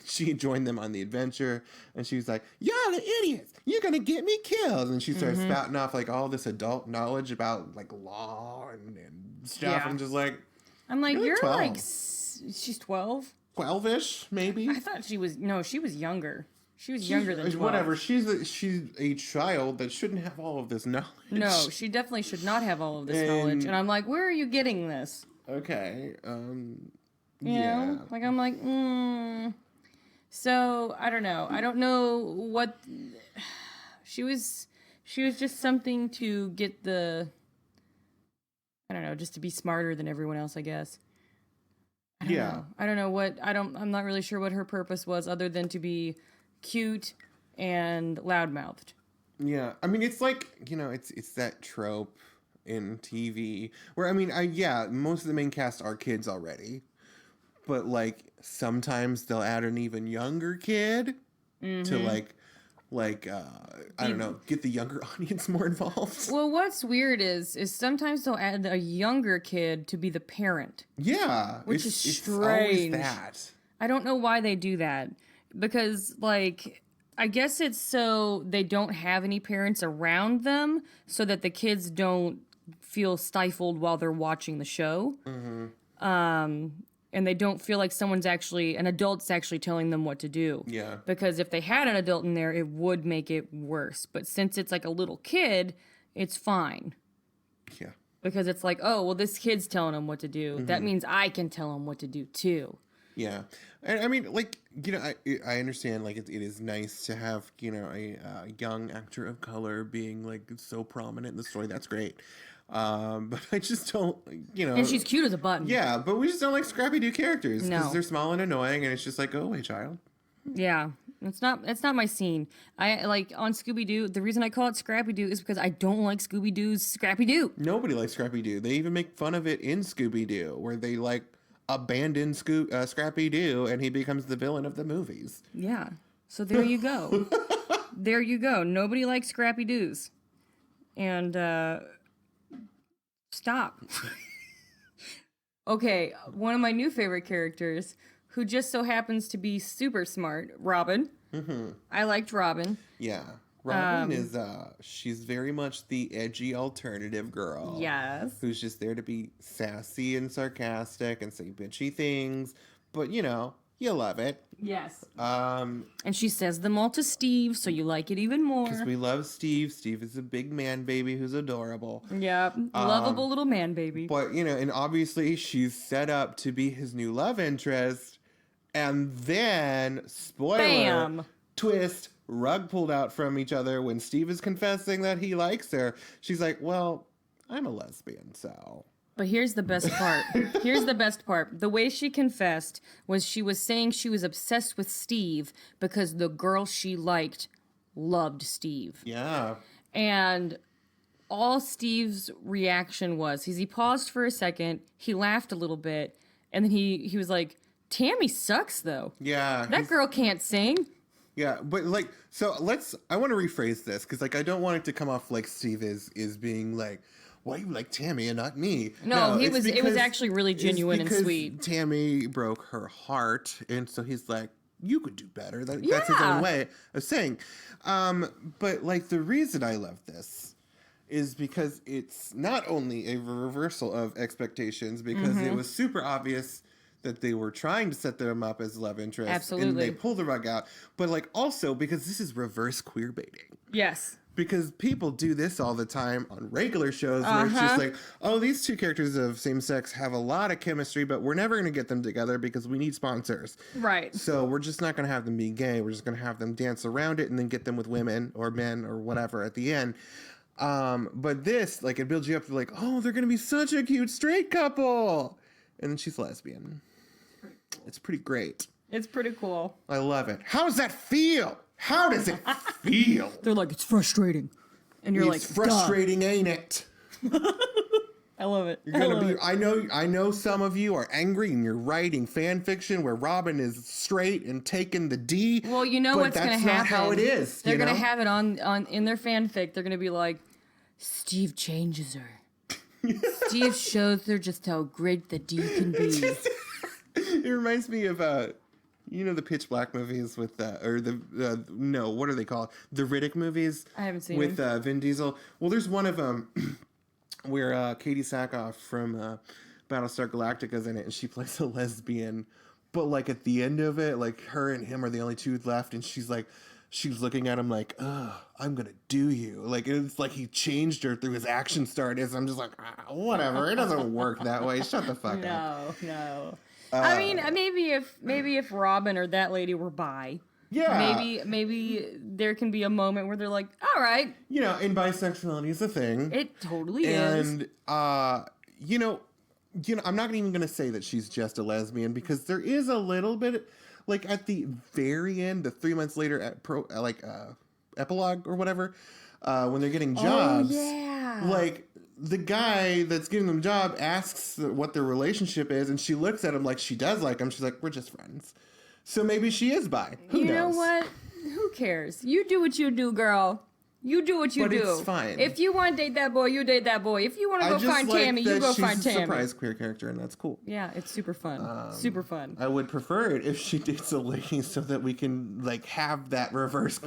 S2: she joined them on the adventure, and she was like, "Y'all are idiots. You're going to get me killed." And she started spouting off, like, all this adult knowledge about, like, law and stuff.
S1: Yeah.
S2: I'm just like...
S1: I'm like,
S2: Really
S1: you're
S2: 12.
S1: like, she's 12?
S2: 12-ish, maybe?
S1: I thought she was younger. She was younger than 12.
S2: Whatever. She's a child that shouldn't have all of this knowledge.
S1: No, she definitely should not have all of this knowledge. And I'm like, where are you getting this?
S2: Okay.
S1: You
S2: Yeah.
S1: know? Like, I'm like, So, I don't know. I don't know what... She was just something to get the... I don't know, just to be smarter than everyone else, I guess. I don't know. I don't know what... I'm not really sure what her purpose was other than to be cute and loudmouthed.
S2: Yeah. I mean, it's like, it's that trope in TV where, most of the main cast are kids already. But, like, sometimes they'll add an even younger kid to, I don't know, get the younger audience more involved.
S1: Well, what's weird is sometimes they'll add a younger kid to be the parent.
S2: Yeah.
S1: Which is
S2: It's always
S1: strange.
S2: that.
S1: I don't know why they do that. Because, like, I guess it's so they don't have any parents around them so that the kids don't feel stifled while they're watching the show. And they don't feel like an adult's actually telling them what to do.
S2: Yeah.
S1: Because if they had an adult in there, it would make it worse. But since it's like a little kid, it's fine.
S2: Yeah.
S1: Because it's like, oh, well, this kid's telling them what to do. That means I can tell them what to do, too.
S2: Yeah. And I mean, like, I understand, like, it is nice to have, a young actor of color being, like, so prominent in the story. That's great. But I just don't,
S1: And she's cute as a button.
S2: Yeah, but we just don't like Scrappy-Doo characters.
S1: No.
S2: Because they're small and annoying, and it's just like, go away, child.
S1: Yeah. It's not my scene. I like on Scooby-Doo, the reason I call it Scrappy-Doo is because I don't like Scooby-Doo's Scrappy-Doo.
S2: Nobody likes Scrappy-Doo. They even make fun of it in Scooby-Doo, where they like abandon Scrappy-Doo and he becomes the villain of the movies.
S1: Yeah. So there you go. There you go. Nobody likes Scrappy-Doos. And stop. Okay, one of my new favorite characters, who just so happens to be super smart, Robin. Mm-hmm. I liked Robin.
S2: Yeah. Robin is, she's very much the edgy alternative girl.
S1: Yes.
S2: Who's just there to be sassy and sarcastic and say bitchy things. But, you know, you love it.
S1: Yes. And she says them all to Steve, so you like it even more.
S2: Because we love Steve. Steve is a big man baby who's adorable.
S1: Yeah, lovable little man baby.
S2: But, you know, and obviously she's set up to be his new love interest. And then, spoiler,
S1: Bam!
S2: Twist, rug pulled out from each other when Steve is confessing that he likes her. She's like, well, I'm a lesbian, so...
S1: But here's the best part. Here's the best part. The way she confessed was she was saying she was obsessed with Steve because the girl she liked loved Steve.
S2: Yeah.
S1: And all Steve's reaction was he paused for a second, he laughed a little bit, and then he was like, Tammy sucks though.
S2: Yeah.
S1: That girl can't sing.
S2: Yeah, but like, so I want to rephrase this because like I don't want it to come off like Steve is being like, why you like Tammy and not me?
S1: No, it was actually really genuine and sweet.
S2: Tammy broke her heart, and so he's like, you could do better. That's his own way of saying. But like the reason I love this is because it's not only a reversal of expectations because it was super obvious that they were trying to set them up as love interests.
S1: Absolutely.
S2: And they pull the rug out. But like also because this is reverse queer baiting.
S1: Yes.
S2: Because people do this all the time on regular shows where it's just like, oh, these two characters of same sex have a lot of chemistry, but we're never going to get them together because we need sponsors.
S1: Right.
S2: So we're just not going to have them be gay. We're just going to have them dance around it and then get them with women or men or whatever at the end. But this, like, it builds you up to like, oh, they're going to be such a cute straight couple. And then she's lesbian. It's pretty great.
S1: It's pretty cool.
S2: I love it. How does that feel? How does it feel?
S1: They're like, it's frustrating. And you're
S2: It's frustrating, ain't it?
S1: I love it.
S2: You're gonna be. I know some of you are angry and you're writing fan fiction where Robin is straight and taking the D.
S1: Well, you know what's gonna happen.
S2: That's not how it is.
S1: They're gonna have it on in their fanfic. They're gonna be like, Steve changes her. Steve shows her just how great the D can be.
S2: It reminds me of you know the Pitch Black movies with or the no, what are they called? The Riddick movies.
S1: I haven't seen
S2: with
S1: them.
S2: Vin Diesel. Well, there's one of them where Katie Sackhoff from Battlestar Galactica is in it, and she plays a lesbian. But like at the end of it, like her and him are the only two left, and she's looking at him like, "Ugh, I'm gonna do you." Like it's like he changed her through his action stars. I'm just like, whatever. It doesn't work that way. Shut the fuck up.
S1: No. I mean, maybe if Robin or that lady were bi, maybe there can be a moment where they're like, all right,
S2: you know, and bisexuality is a thing.
S1: It totally is.
S2: And you know, I'm not even going to say that she's just a lesbian because there is a little bit, like at the very end, the 3 months later epilogue or whatever, when they're getting jobs, like. The guy that's giving them a job asks what their relationship is, and she looks at him like she does like him. She's like, we're just friends. So maybe she is bi. Who knows?
S1: You know what? Who cares? You do what you do, girl. You do what you do.
S2: But it's fine.
S1: If you want to date that boy, you date that boy. If you want to go find Tammy, you go find Tammy.
S2: She's a surprise queer character, and that's cool.
S1: Yeah, it's super fun. Super fun.
S2: I would prefer it if she dates a lady so that we can, like, have that reverse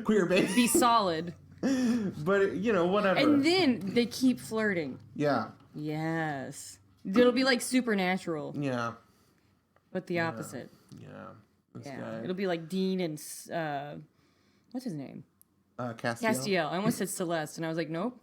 S2: queer baby.
S1: Be solid.
S2: But, you know, whatever.
S1: And then they keep flirting.
S2: Yeah.
S1: Yes. It'll be like Supernatural.
S2: Yeah.
S1: But the opposite.
S2: Yeah.
S1: It'll be like Dean and, what's his name?
S2: Castiel.
S1: I almost said Celeste, and I was like, nope.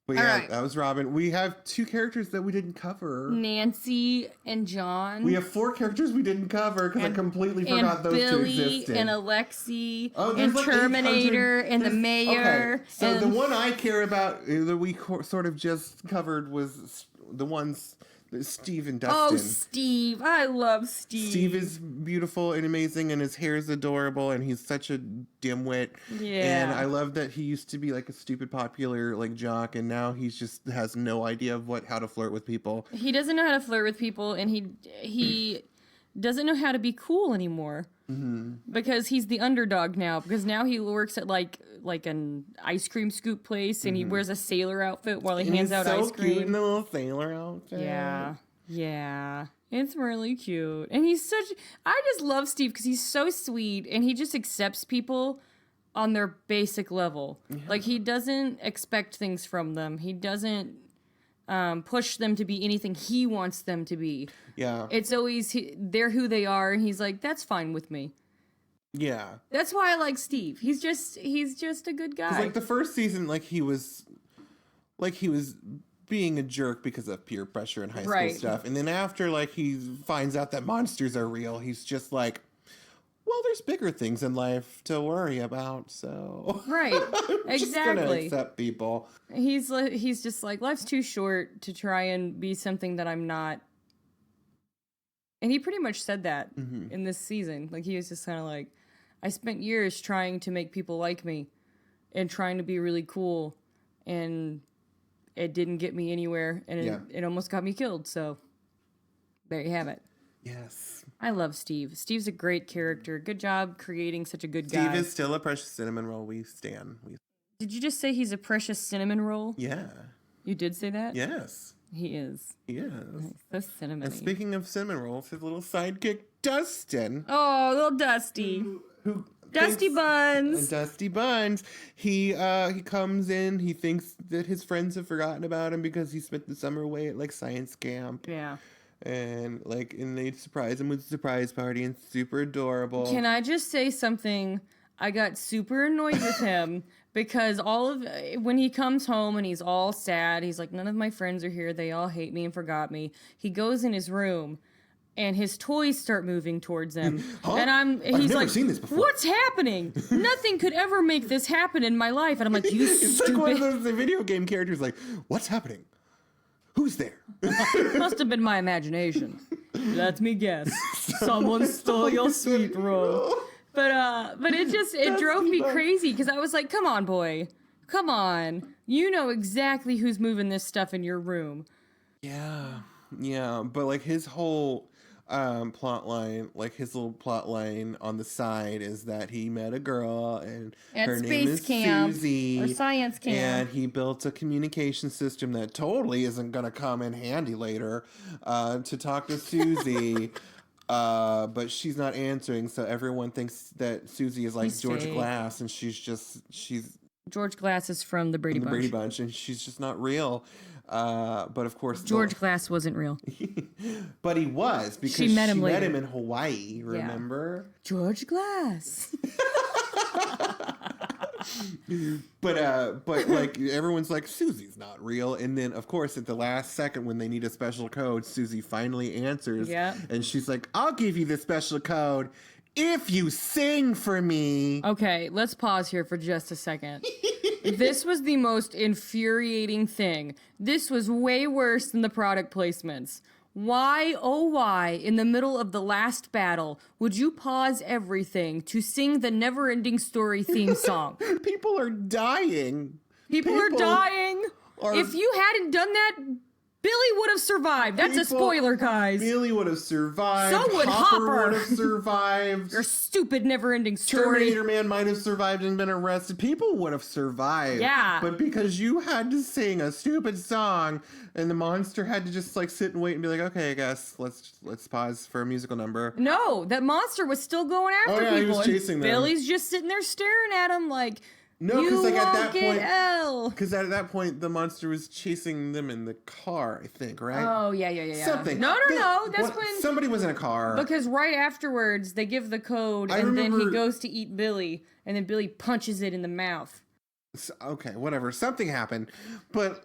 S2: But yeah, that was Robin. We have two characters that we didn't cover.
S1: Nancy and John.
S2: We have four characters we didn't cover because I completely forgot those two existed.
S1: And Alexi,
S2: and
S1: like Terminator, and the Mayor.
S2: Okay, so the one I care about that we sort of just covered was the ones Steve and Dustin.
S1: Oh, Steve. I love Steve.
S2: Steve is beautiful and amazing, and his hair is adorable, and he's such a dimwit.
S1: Yeah.
S2: And I love that he used to be like a stupid popular like jock, and now he's just has no idea of how to flirt with people.
S1: He doesn't know how to flirt with people, and he doesn't know how to be cool anymore. Because he's the underdog now. Because now he works at like an ice cream scoop place, and he wears a sailor outfit while he hands out ice cream.
S2: Cute in the little sailor outfit.
S1: Yeah, it's really cute, and I just love Steve because he's so sweet, and he just accepts people on their basic level. Yeah. Like, he doesn't expect things from them. He doesn't push them to be anything he wants them to be.
S2: Yeah.
S1: It's always, they're who they are, and he's like, that's fine with me.
S2: Yeah.
S1: That's why I like Steve. He's just a good guy.
S2: Like, the first season, he was being a jerk because of peer pressure and high school stuff. And then after, he finds out that monsters are real, he's just like, well, there's bigger things in life to worry about, so...
S1: Right, exactly.
S2: Just gonna accept people.
S1: He's just like, life's too short to try and be something that I'm not. And he pretty much said that in this season. Like, he was just kind of like, I spent years trying to make people like me and trying to be really cool, and it didn't get me anywhere, and it almost got me killed, so there you have it.
S2: Yes.
S1: I love Steve. Steve's a great character. Good job creating such a good guy.
S2: Steve is still a precious cinnamon roll. We stand.
S1: Did you just say he's a precious cinnamon roll?
S2: Yeah.
S1: You did say that?
S2: Yes.
S1: He is.
S2: He is.
S1: So cinnamony.
S2: And speaking of cinnamon rolls, his little sidekick, Dustin.
S1: Oh, little Dusty.
S2: Who
S1: Dusty Buns.
S2: Dusty Buns. He comes in. He thinks that his friends have forgotten about him because he spent the summer away at science camp.
S1: Yeah.
S2: And they surprise him with a surprise party, and super adorable.
S1: Can I just say something? I got super annoyed with him because when he comes home and he's all sad, he's like, none of my friends are here. They all hate me and forgot me. He goes in his room and his toys start moving towards him.
S2: Huh?
S1: And
S2: I've
S1: he's
S2: never
S1: like,
S2: seen this before.
S1: What's happening? Nothing could ever make this happen in my life. And I'm like, you
S2: it's
S1: stupid.
S2: like one of those video game characters, like, what's happening? Who's there?
S1: Must have been my imagination. Let me guess. Someone stole your sweet roll. But it drove me crazy because I was like, come on, boy. Come on. You know exactly who's moving this stuff in your room.
S2: Yeah. But his whole plot line, his little plot line on the side is that he met a girl and her name is Susie.
S1: Or science camp.
S2: And he built a communication system that totally isn't going to come in handy later to talk to Susie. But she's not answering, so everyone thinks that Susie is like George Glass, and she's
S1: George Glass is from the Brady Bunch.
S2: And she's just not real. But of course,
S1: George Glass wasn't real.
S2: But he was, because she met him in Hawaii. Remember?
S1: Yeah. George Glass.
S2: But everyone's like, Susie's not real. And then of course at the last second when they need a special code, Susie finally answers.
S1: Yeah.
S2: And she's like, I'll give you the special code if you sing for me.
S1: Okay, let's pause here for just a second. This was the most infuriating thing. This was way worse than the product placements. Why, oh why, in the middle of the last battle, would you pause everything to sing the Never-Ending Story theme song?
S2: People are dying.
S1: People are dying. If you hadn't done that, Billy would have survived. That's a spoiler, guys.
S2: Billy would have survived.
S1: So would Hopper.
S2: Would have survived.
S1: Your stupid Never-Ending Story.
S2: Terminator Man might have survived and been arrested. People would have survived.
S1: Yeah.
S2: But because you had to sing a stupid song, and the monster had to just sit and wait and be like, okay, I guess let's pause for a musical number.
S1: No, that monster was still going after people.
S2: He was chasing them.
S1: Billy's just sitting there staring at him like,
S2: no, because at that point,
S1: L.
S2: Because at that point, the monster was chasing them in the car, I think, right?
S1: Oh, yeah.
S2: Something.
S1: No. That's when
S2: somebody was in a car.
S1: Because right afterwards, they give the code, and then he goes to eat Billy, and then Billy punches it in the mouth.
S2: Okay, whatever. Something happened, but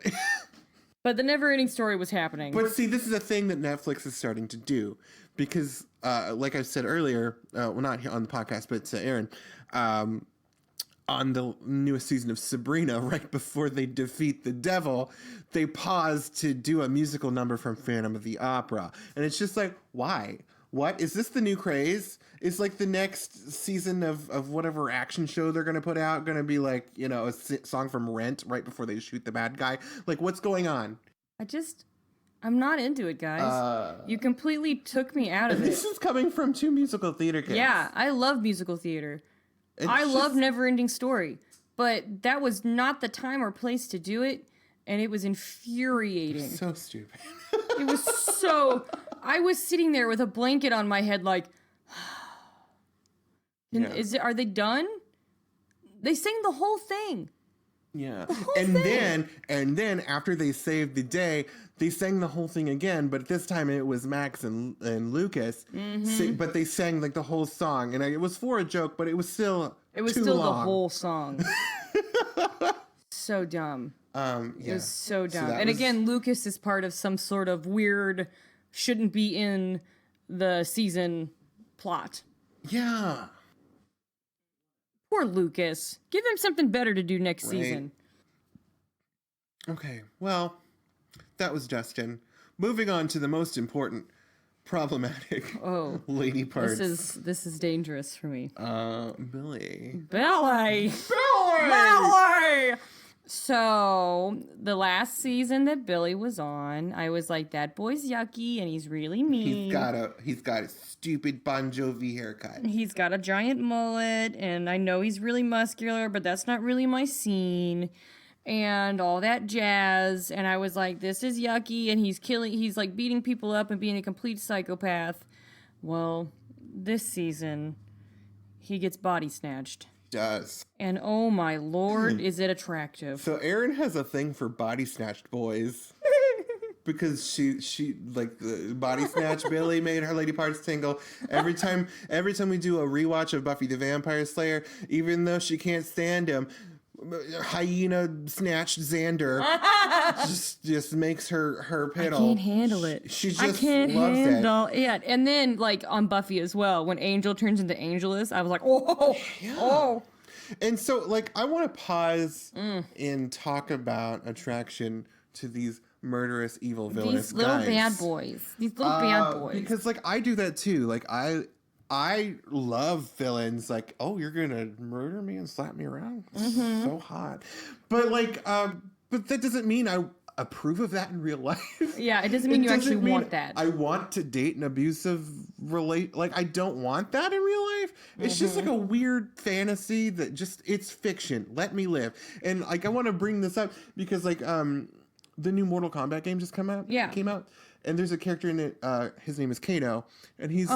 S1: but the Never-Ending Story was happening.
S2: But see, this is a thing that Netflix is starting to do because, like I said earlier, well, not here on the podcast, but to Erin. on the newest season of Sabrina, right before they defeat the devil, they pause to do a musical number from Phantom of the Opera. And it's just like, why? What? Is this the new craze? Is like the next season of whatever action show they're going to put out going to be like, you know, a song from Rent right before they shoot the bad guy? Like, what's going on?
S1: I'm not into it, guys. You completely took me out of it.
S2: This is coming from two musical theater kids.
S1: Yeah, I love musical theater. I love Never Ending Story, but that was not the time or place to do it, and it was infuriating.
S2: So stupid.
S1: It was so... I was sitting there with a blanket on my head like... Are they done? They sang the whole thing.
S2: Yeah.
S1: And
S2: then after they saved the day, they sang the whole thing again, but this time it was Max and Lucas. But they sang like the whole song, and it was for a joke, but it was still
S1: the whole song. So dumb. It was so dumb. And again, Lucas is part of some sort of weird shouldn't be in the season plot.
S2: Yeah.
S1: Poor Lucas. Give him something better to do next season.
S2: Okay, well, that was Justin. Moving on to the most important, problematic lady parts.
S1: This is dangerous for me.
S2: Billy.
S1: Billy! So, the last season that Billy was on, I was like, that boy's yucky and he's really mean.
S2: He's got a stupid Bon Jovi haircut.
S1: He's got a giant mullet, and I know he's really muscular, but that's not really my scene. And all that jazz, and I was like, this is yucky, and he's like beating people up and being a complete psychopath. Well, this season, he ggets body snatched.
S2: Does.
S1: And oh my lord, is it attractive.
S2: So Erin has a thing for body snatched boys. Because she like the body snatch Billy made her lady parts tingle. Every time we do a rewatch of Buffy the Vampire Slayer, even though she can't stand him, hyena snatched Xander just makes her piddle.
S1: I can't handle it.
S2: She just
S1: I can't
S2: loves
S1: handle
S2: it.
S1: it. And then like on Buffy as well, when Angel turns into Angelus, I was like, oh.
S2: And so like I want to pause and talk about attraction to these murderous, evil, villainous
S1: These little
S2: guys.
S1: bad boys. These little bad boys.
S2: Because like I do that too. Like I love villains. Like, oh, you're gonna murder me and slap me around? So hot. But like, but that doesn't mean I approve of that in real life.
S1: Yeah, it doesn't mean you actually want that.
S2: I want to date an abusive like I don't want that in real life. It's just like a weird fantasy that just it's fiction. Let me live. And like I want to bring this up because like the new Mortal Kombat game just came out. And there's a character in it, his name is Kano, and he's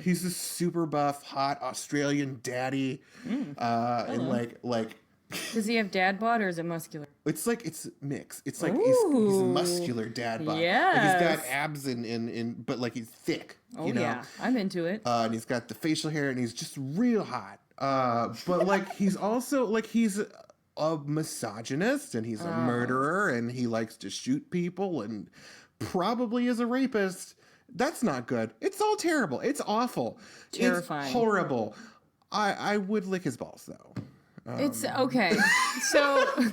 S2: he's this super buff, hot Australian daddy. And like
S1: does he have dad bod or is it muscular?
S2: it's mixed. It's like he's a muscular dad bod.
S1: Yes.
S2: Like he's got abs in but like he's thick.
S1: Oh
S2: you know?
S1: yeah, I'm into it.
S2: And he's got the facial hair and he's just real hot. But like he's also like he's a misogynist and he's a murderer and he likes to shoot people and probably is a rapist. That's not good. It's all terrible. It's awful.
S1: Terrifying.
S2: It's horrible. I would lick his balls though.
S1: It's okay. So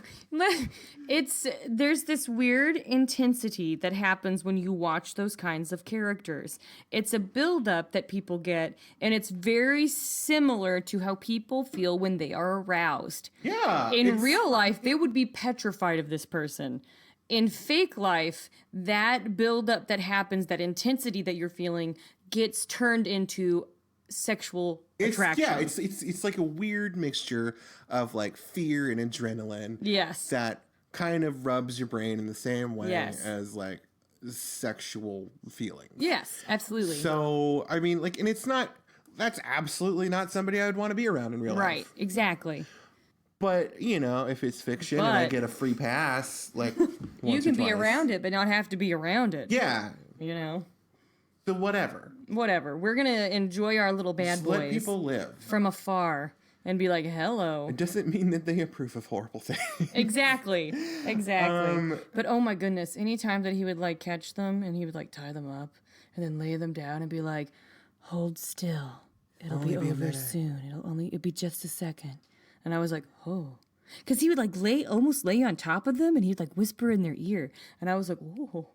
S1: there's this weird intensity that happens when you watch those kinds of characters. It's a buildup that people get, and it's very similar to how people feel when they are aroused.
S2: Yeah.
S1: In real life, they would be petrified of this person. In fake life, that buildup that happens, that intensity that you're feeling, gets turned into sexual attraction.
S2: Yeah, it's like a weird mixture of like fear and adrenaline.
S1: Yes.
S2: That kind of rubs your brain in the same way
S1: Yes.
S2: as like sexual feelings.
S1: Yes, absolutely.
S2: So, I mean, like, and that's absolutely not somebody I would want to be around in real life.
S1: Right, exactly.
S2: But, you know, if it's fiction and I get a free pass, like,
S1: you can be around it, but not have to be around it.
S2: Yeah.
S1: You know?
S2: So whatever.
S1: We're going to enjoy our little bad
S2: Just
S1: boys.
S2: let people live.
S1: From afar and be like, hello.
S2: It doesn't mean that they approve of horrible things.
S1: Exactly. But oh my goodness, anytime that he would like catch them and he would like tie them up and then lay them down and be like, hold still. It'll be over soon. It'll be just a second. And I was like, oh. Because he would like almost lay on top of them and he'd like whisper in their ear. And I was like, oh.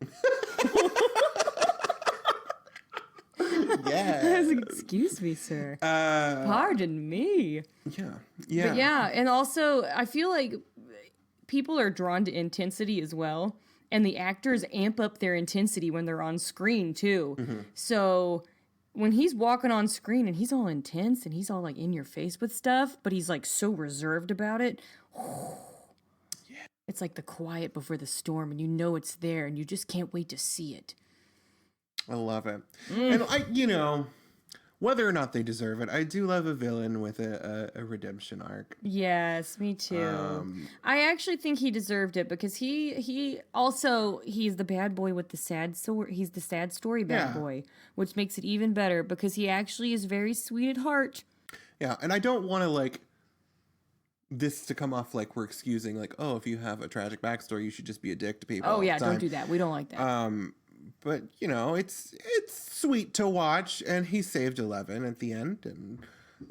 S2: Yeah.
S1: I was like, excuse me, sir. Pardon me.
S2: Yeah. Yeah.
S1: But yeah, and also I feel like people are drawn to intensity as well. And the actors amp up their intensity when they're on screen too.
S2: Mm-hmm.
S1: So when he's walking on screen and he's all intense and he's all like in your face with stuff, but he's like so reserved about it. Yeah. It's like the quiet before the storm and you know it's there and you just can't wait to see it.
S2: I love it. And whether or not they deserve it, I do love a villain with a redemption arc.
S1: Yes, me too. I actually think he deserved it because he's the bad boy with the sad story. He's the sad story bad boy, which makes it even better because he actually is very sweet at heart.
S2: Yeah, and I don't want to like this to come off like we're excusing like, oh, if you have a tragic backstory, you should just be a dick to people.
S1: Oh yeah, don't do that. We don't like that.
S2: But it's sweet to watch, and he saved 11 at the end, and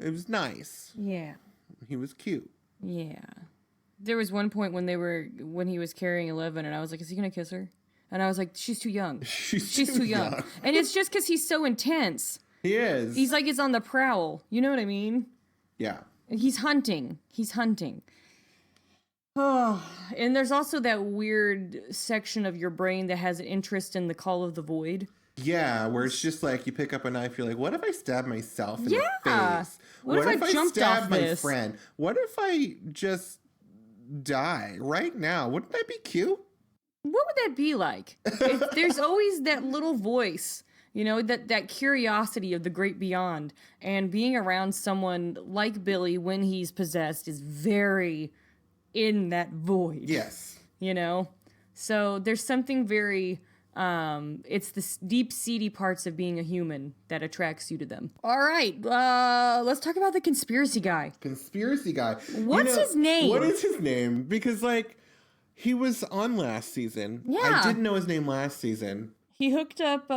S2: it was nice.
S1: Yeah.
S2: He was cute.
S1: Yeah. There was one point when he was carrying 11, and I was like, is he gonna kiss her? And I was like, she's too young. She's too young. And it's just because he's so intense.
S2: He is.
S1: He's like he's on the prowl. You know what I mean?
S2: Yeah.
S1: He's hunting. Oh, and there's also that weird section of your brain that has an interest in the call of the void.
S2: Yeah, where it's just like you pick up a knife, you're like, what if I stab myself in the face?
S1: What if I jumped
S2: stab
S1: off
S2: my
S1: this?
S2: friend? What if I just die right now? Wouldn't that be cute?
S1: What would that be like? There's always that little voice, that curiosity of the great beyond. And being around someone like Billy when he's possessed is very in that void.
S2: Yes.
S1: So there's something very it's the deep seedy parts of being a human that attracts you to them. All right, let's talk about the conspiracy guy.
S2: What's
S1: his name?
S2: What is his name? Because he was on last season.
S1: Yeah.
S2: I didn't know his name last season.
S1: He hooked up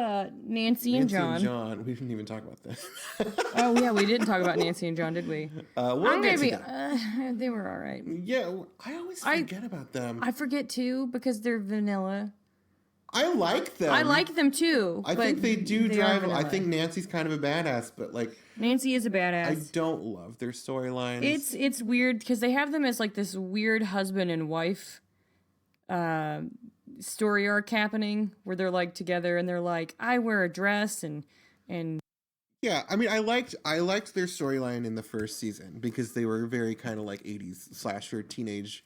S1: Nancy and John.
S2: We didn't even talk about that.
S1: Oh yeah, we didn't talk about Nancy and John, did we?
S2: We'll get to that.
S1: They were all right.
S2: Yeah, I always forget about them.
S1: I forget too because they're vanilla.
S2: I like them.
S1: I like them too.
S2: I think they do drive. I think Nancy's kind of a badass, but
S1: Nancy is a badass.
S2: I don't love their storylines.
S1: It's weird because they have them as like this weird husband and wife story arc happening where they're like together and they're like, I wear a dress and
S2: yeah, I mean, I liked their storyline in the first season because they were very kind of like 80s slasher teenage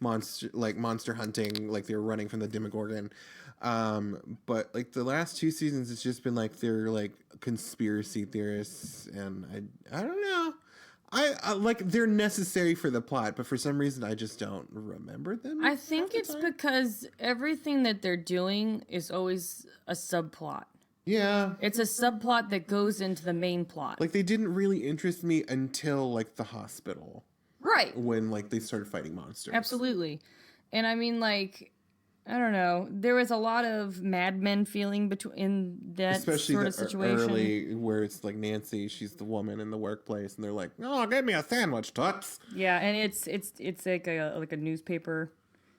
S2: monster hunting, like they were running from the Demogorgon. But like the last two seasons, it's just been like they're like conspiracy theorists, and I don't know. I like they're necessary for the plot, but for some reason I just don't remember them.
S1: I think it's because everything that they're doing is always a subplot.
S2: Yeah.
S1: It's a subplot that goes into the main plot.
S2: Like they didn't really interest me until like the hospital.
S1: Right.
S2: When like they started fighting monsters.
S1: Absolutely. And I mean like I don't know. There was a lot of Mad Men feeling in that
S2: especially
S1: sort of situation.
S2: Early, where it's like Nancy, she's the woman in the workplace, and they're like, "Oh, get me a sandwich, Toots."
S1: Yeah, and it's like a newspaper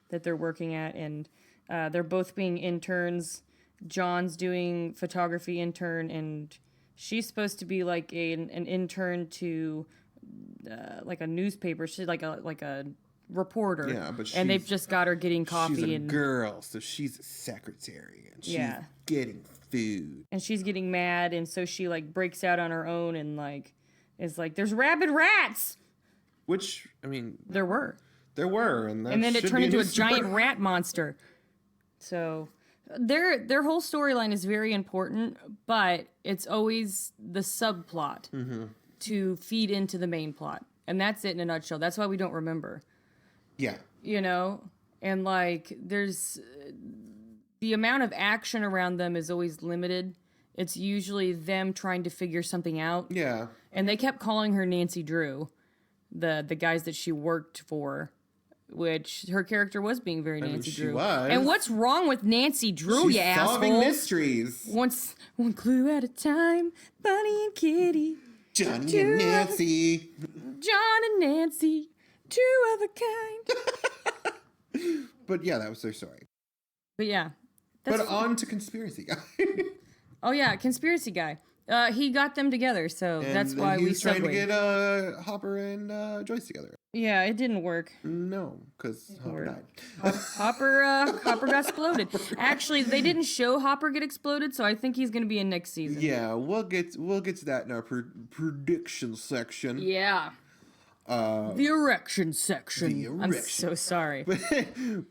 S1: that they're working at, and they're both being interns. John's doing photography intern, and she's supposed to be like an intern to like a newspaper. She's like a reporter.
S2: Yeah, but
S1: and they've just got her getting coffee.
S2: She's a girl, so she's a secretary, and she's getting food.
S1: And she's getting mad, and so she like breaks out on her own and like is like, "There's rabid rats."
S2: Which I mean,
S1: there were,
S2: and
S1: then it turned into a giant rat monster. So their whole storyline is very important, but it's always the subplot to feed into the main plot, and that's it in a nutshell. That's why we don't remember.
S2: Yeah.
S1: And like there's the amount of action around them is always limited. It's usually them trying to figure something out.
S2: Yeah.
S1: And they kept calling her Nancy Drew, the guys that she worked for, which her character was being very Nancy Drew.
S2: She was.
S1: And what's wrong with Nancy Drew, you asshole?
S2: Solving mysteries.
S1: One clue at a time, Bunny and Kitty.
S2: Johnny and Nancy.
S1: John and Nancy, two of a kind.
S2: But yeah, that was their story.
S1: But yeah.
S2: But on to Conspiracy Guy.
S1: Oh yeah, Conspiracy Guy. He got them together, so
S2: And
S1: that's why we
S2: he's trying to
S1: segued.
S2: get Hopper and Joyce together.
S1: Yeah, it didn't work.
S2: No, because Hopper died.
S1: Hopper got exploded. Actually, they didn't show Hopper get exploded, so I think he's gonna be in next season.
S2: Yeah, we'll get to that in our prediction section.
S1: Yeah. The erection section.
S2: The
S1: I'm
S2: erection.
S1: so sorry.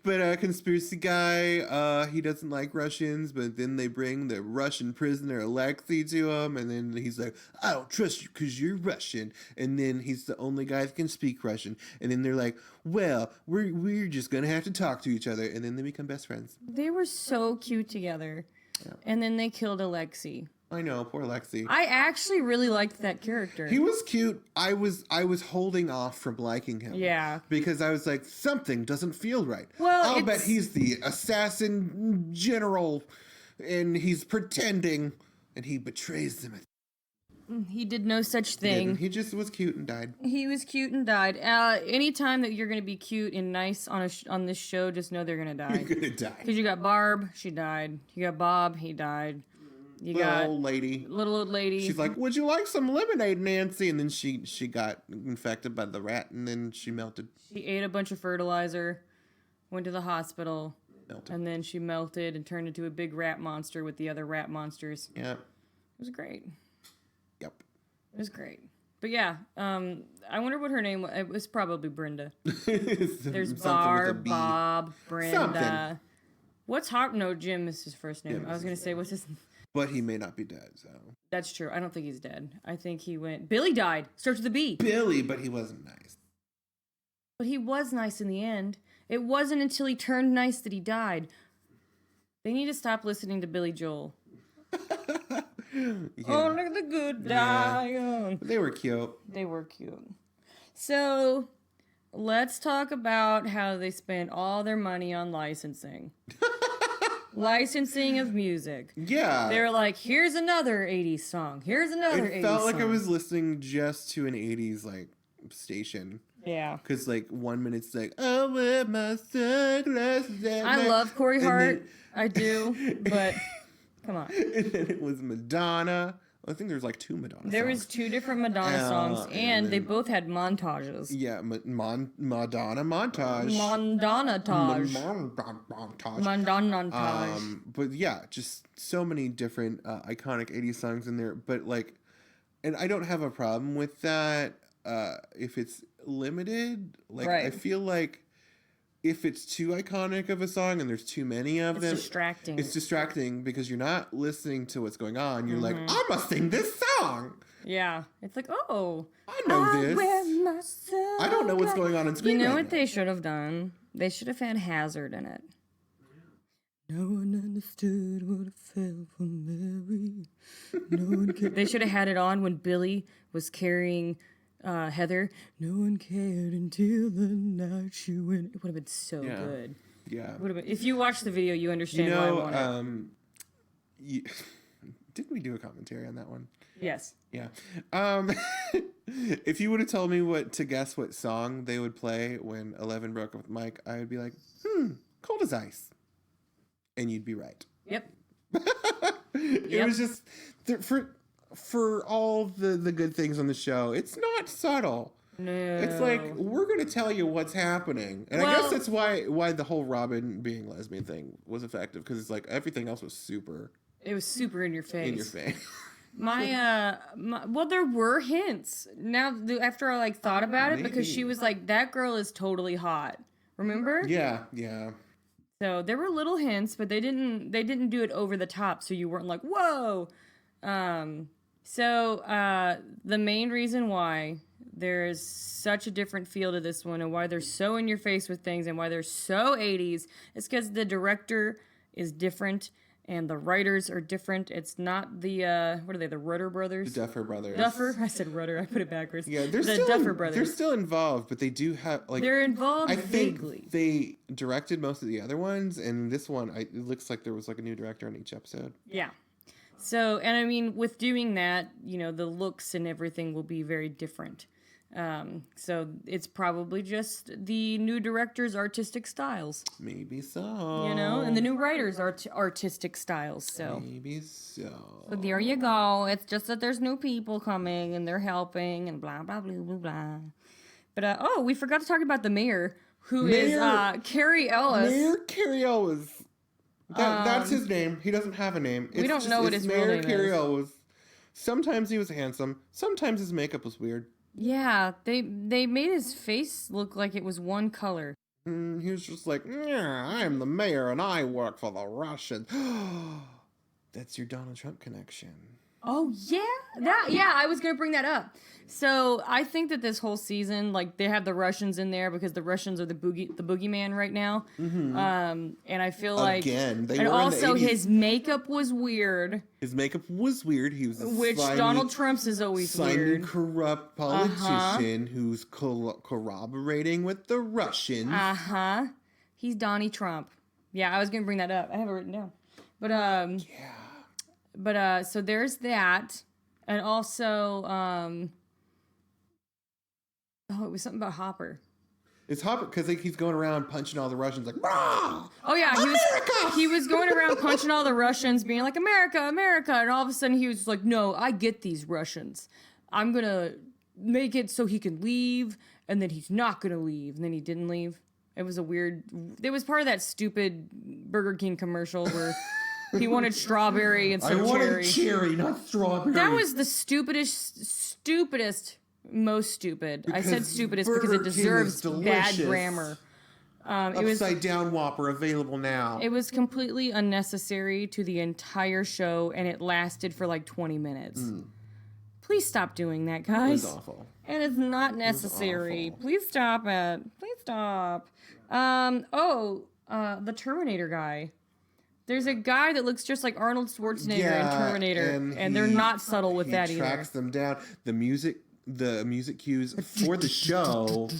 S2: But Conspiracy Guy, he doesn't like Russians, but then they bring the Russian prisoner Alexei to him, and then he's like, I don't trust you because you're Russian. And then he's the only guy that can speak Russian. And then they're like, well, we're just going to have to talk to each other. And then they become best friends.
S1: They were so cute together.
S2: Yeah.
S1: And then they killed Alexei.
S2: I know, poor Alexei.
S1: I actually really liked that character.
S2: He was cute. I was holding off from liking him.
S1: Yeah.
S2: Because I was like, something doesn't feel right.
S1: Well,
S2: I'll bet he's the assassin general, and he's pretending, and he betrays them.
S1: He did no such thing.
S2: He just was cute and died.
S1: He was cute and died. Anytime that you're gonna be cute and nice on this show, just know they're gonna die.
S2: You're gonna die.
S1: Because you got Barb, she died. You got Bob, he died. You got
S2: old lady.
S1: little old lady.
S2: She's like, would you like some lemonade, Nancy? And then she got infected by the rat, and then she melted.
S1: She ate a bunch of fertilizer, went to the hospital,
S2: Melted.
S1: and then she melted and turned into a big rat monster with the other rat monsters.
S2: Yep.
S1: It was great.
S2: Yep.
S1: It was great. But yeah, I wonder what her name was. It was probably Brenda. There's Barb, Bob, Brenda.
S2: Something.
S1: What's Hop? No, Jim is his first name.
S2: Jim
S1: I was
S2: is
S1: gonna
S2: his
S1: say, what's his?
S2: But he may not be dead, so.
S1: That's true. I don't think he's dead. I think he went. Billy died. Starts with a B.
S2: Billy, but he wasn't nice.
S1: But he was nice in the end. It wasn't until he turned nice that he died. They need to stop listening to Billy Joel.
S2: Yeah.
S1: Only the good die young.
S2: They were cute.
S1: They were cute. So, let's talk about how they spent all their money on licensing. Licensing of music.
S2: Yeah.
S1: They're like, here's another 80s song. Here's another 80s song.
S2: It felt like I was listening just to an 80s, like, station.
S1: Yeah.
S2: Because, like, 1 minute's like, oh, wear my sunglasses.
S1: I love Corey Hart. I do. But, come on.
S2: And then it was Madonna. I think there's like two Madonna
S1: There
S2: songs.
S1: was two different Madonna songs, and they both had montages.
S2: Yeah, Madonna montage.
S1: Mondana-tage.
S2: Montage.
S1: Mondana-tage.
S2: But yeah, just so many different iconic 80s songs in there. But like, and I don't have a problem with that if it's limited. Like,
S1: Right.
S2: I feel like if it's too iconic of a song and there's too many of them,
S1: distracting.
S2: It's distracting because you're not listening to what's going on. You're like, I'm gonna sing this song.
S1: Yeah. It's like, oh.
S2: I know this.
S1: Wear my sunglasses.
S2: I don't know what's going on in screen.
S1: You know
S2: right
S1: what
S2: now.
S1: they should have done? They should have had Hazard in it. No one understood what I felt for Mary. No one cared. They should have had it on when Billy was carrying Heather. No one cared until the night she went. It would have been so good.
S2: Yeah.
S1: Would have been. If you watch the video, you understand why I want it.
S2: Didn't we do a commentary on that one?
S1: Yes.
S2: Yeah. If you would have told me to guess what song they would play when 11 broke up with Mike, I would be like, Cold as Ice. And you'd be right.
S1: Yep.
S2: It was just, for all the good things on the show, it's not subtle.
S1: No.
S2: It's like, we're going to tell you what's happening. And I guess that's why the whole Robin being lesbian thing was effective, because it's like everything else was super
S1: It was super in your face.
S2: in your face.
S1: Well, there were hints. Now, after I thought about it, because she was like, that girl is totally hot. Remember?
S2: Yeah.
S1: So there were little hints, but they didn't do it over the top, so you weren't like, whoa. So the main reason why there's such a different feel to this one, and why they're so in your face with things, and why they're so 80s, is because the director is different. And the writers are different. It's not the, what are they, the Rudder brothers?
S2: The Duffer Brothers.
S1: Duffer? I said Rudder. I put it backwards.
S2: Yeah, they're
S1: the
S2: still
S1: Duffer brothers.
S2: They're still involved, but they do have, like...
S1: They're involved
S2: I think
S1: vaguely.
S2: they directed most of the other ones, and this one, it looks like there was, like, a new director on each episode.
S1: Yeah. So, and I mean, with doing that, the looks and everything will be very different. So it's probably just the new director's artistic styles,
S2: Maybe so.
S1: you know, and the new writer's artistic styles. So
S2: Maybe so.
S1: there you go. It's just that there's new people coming and they're helping and blah blah blah blah blah. But we forgot to talk about the mayor, who is Carrie Ellis.
S2: Mayor Carrie Ellis. That's his name. He doesn't have a name.
S1: We don't know what his real name is.
S2: Mayor Carrie Ellis. Sometimes he was handsome. Sometimes his makeup was weird.
S1: Yeah, they made his face look like it was one color.
S2: He was just like, yeah, I'm the mayor and I work for the Russians. That's your Donald Trump connection.
S1: Oh yeah, I was gonna bring that up. So I think that this whole season, like, they have the Russians in there because the Russians are the boogeyman right now. Mm-hmm. And I feel like
S2: again,
S1: and also his makeup was weird.
S2: His makeup was weird. He was
S1: which
S2: slimy,
S1: Donald Trump's is always weird.
S2: Corrupt politician who's corroborating with the Russians.
S1: He's Donnie Trump. Yeah, I was gonna bring that up. I have it written down. But yeah. But so there's that, and also it was something about Hopper.
S2: It's Hopper because he's going around punching all the Russians like, Rah!
S1: Oh yeah, he was going around punching all the Russians, being like, America, America, and all of a sudden he was like, no, I get these Russians. I'm gonna make it so he can leave, and then he's not gonna leave, and then he didn't leave. It was part of that stupid Burger King commercial where he wanted strawberry instead of cherry. I wanted
S2: cherry, not strawberry.
S1: That was the stupidest, most stupid. I said stupidest because it deserves bad grammar. It was
S2: Upside Down Whopper available now.
S1: It was completely unnecessary to the entire show, and it lasted for like 20 minutes. Please stop doing that, guys.
S2: It was awful.
S1: And it's not necessary. Please stop it. Please stop. The Terminator guy. There's a guy that looks just like Arnold Schwarzenegger in Terminator, and they're not subtle with that either.
S2: He tracks them down. The music cues for the show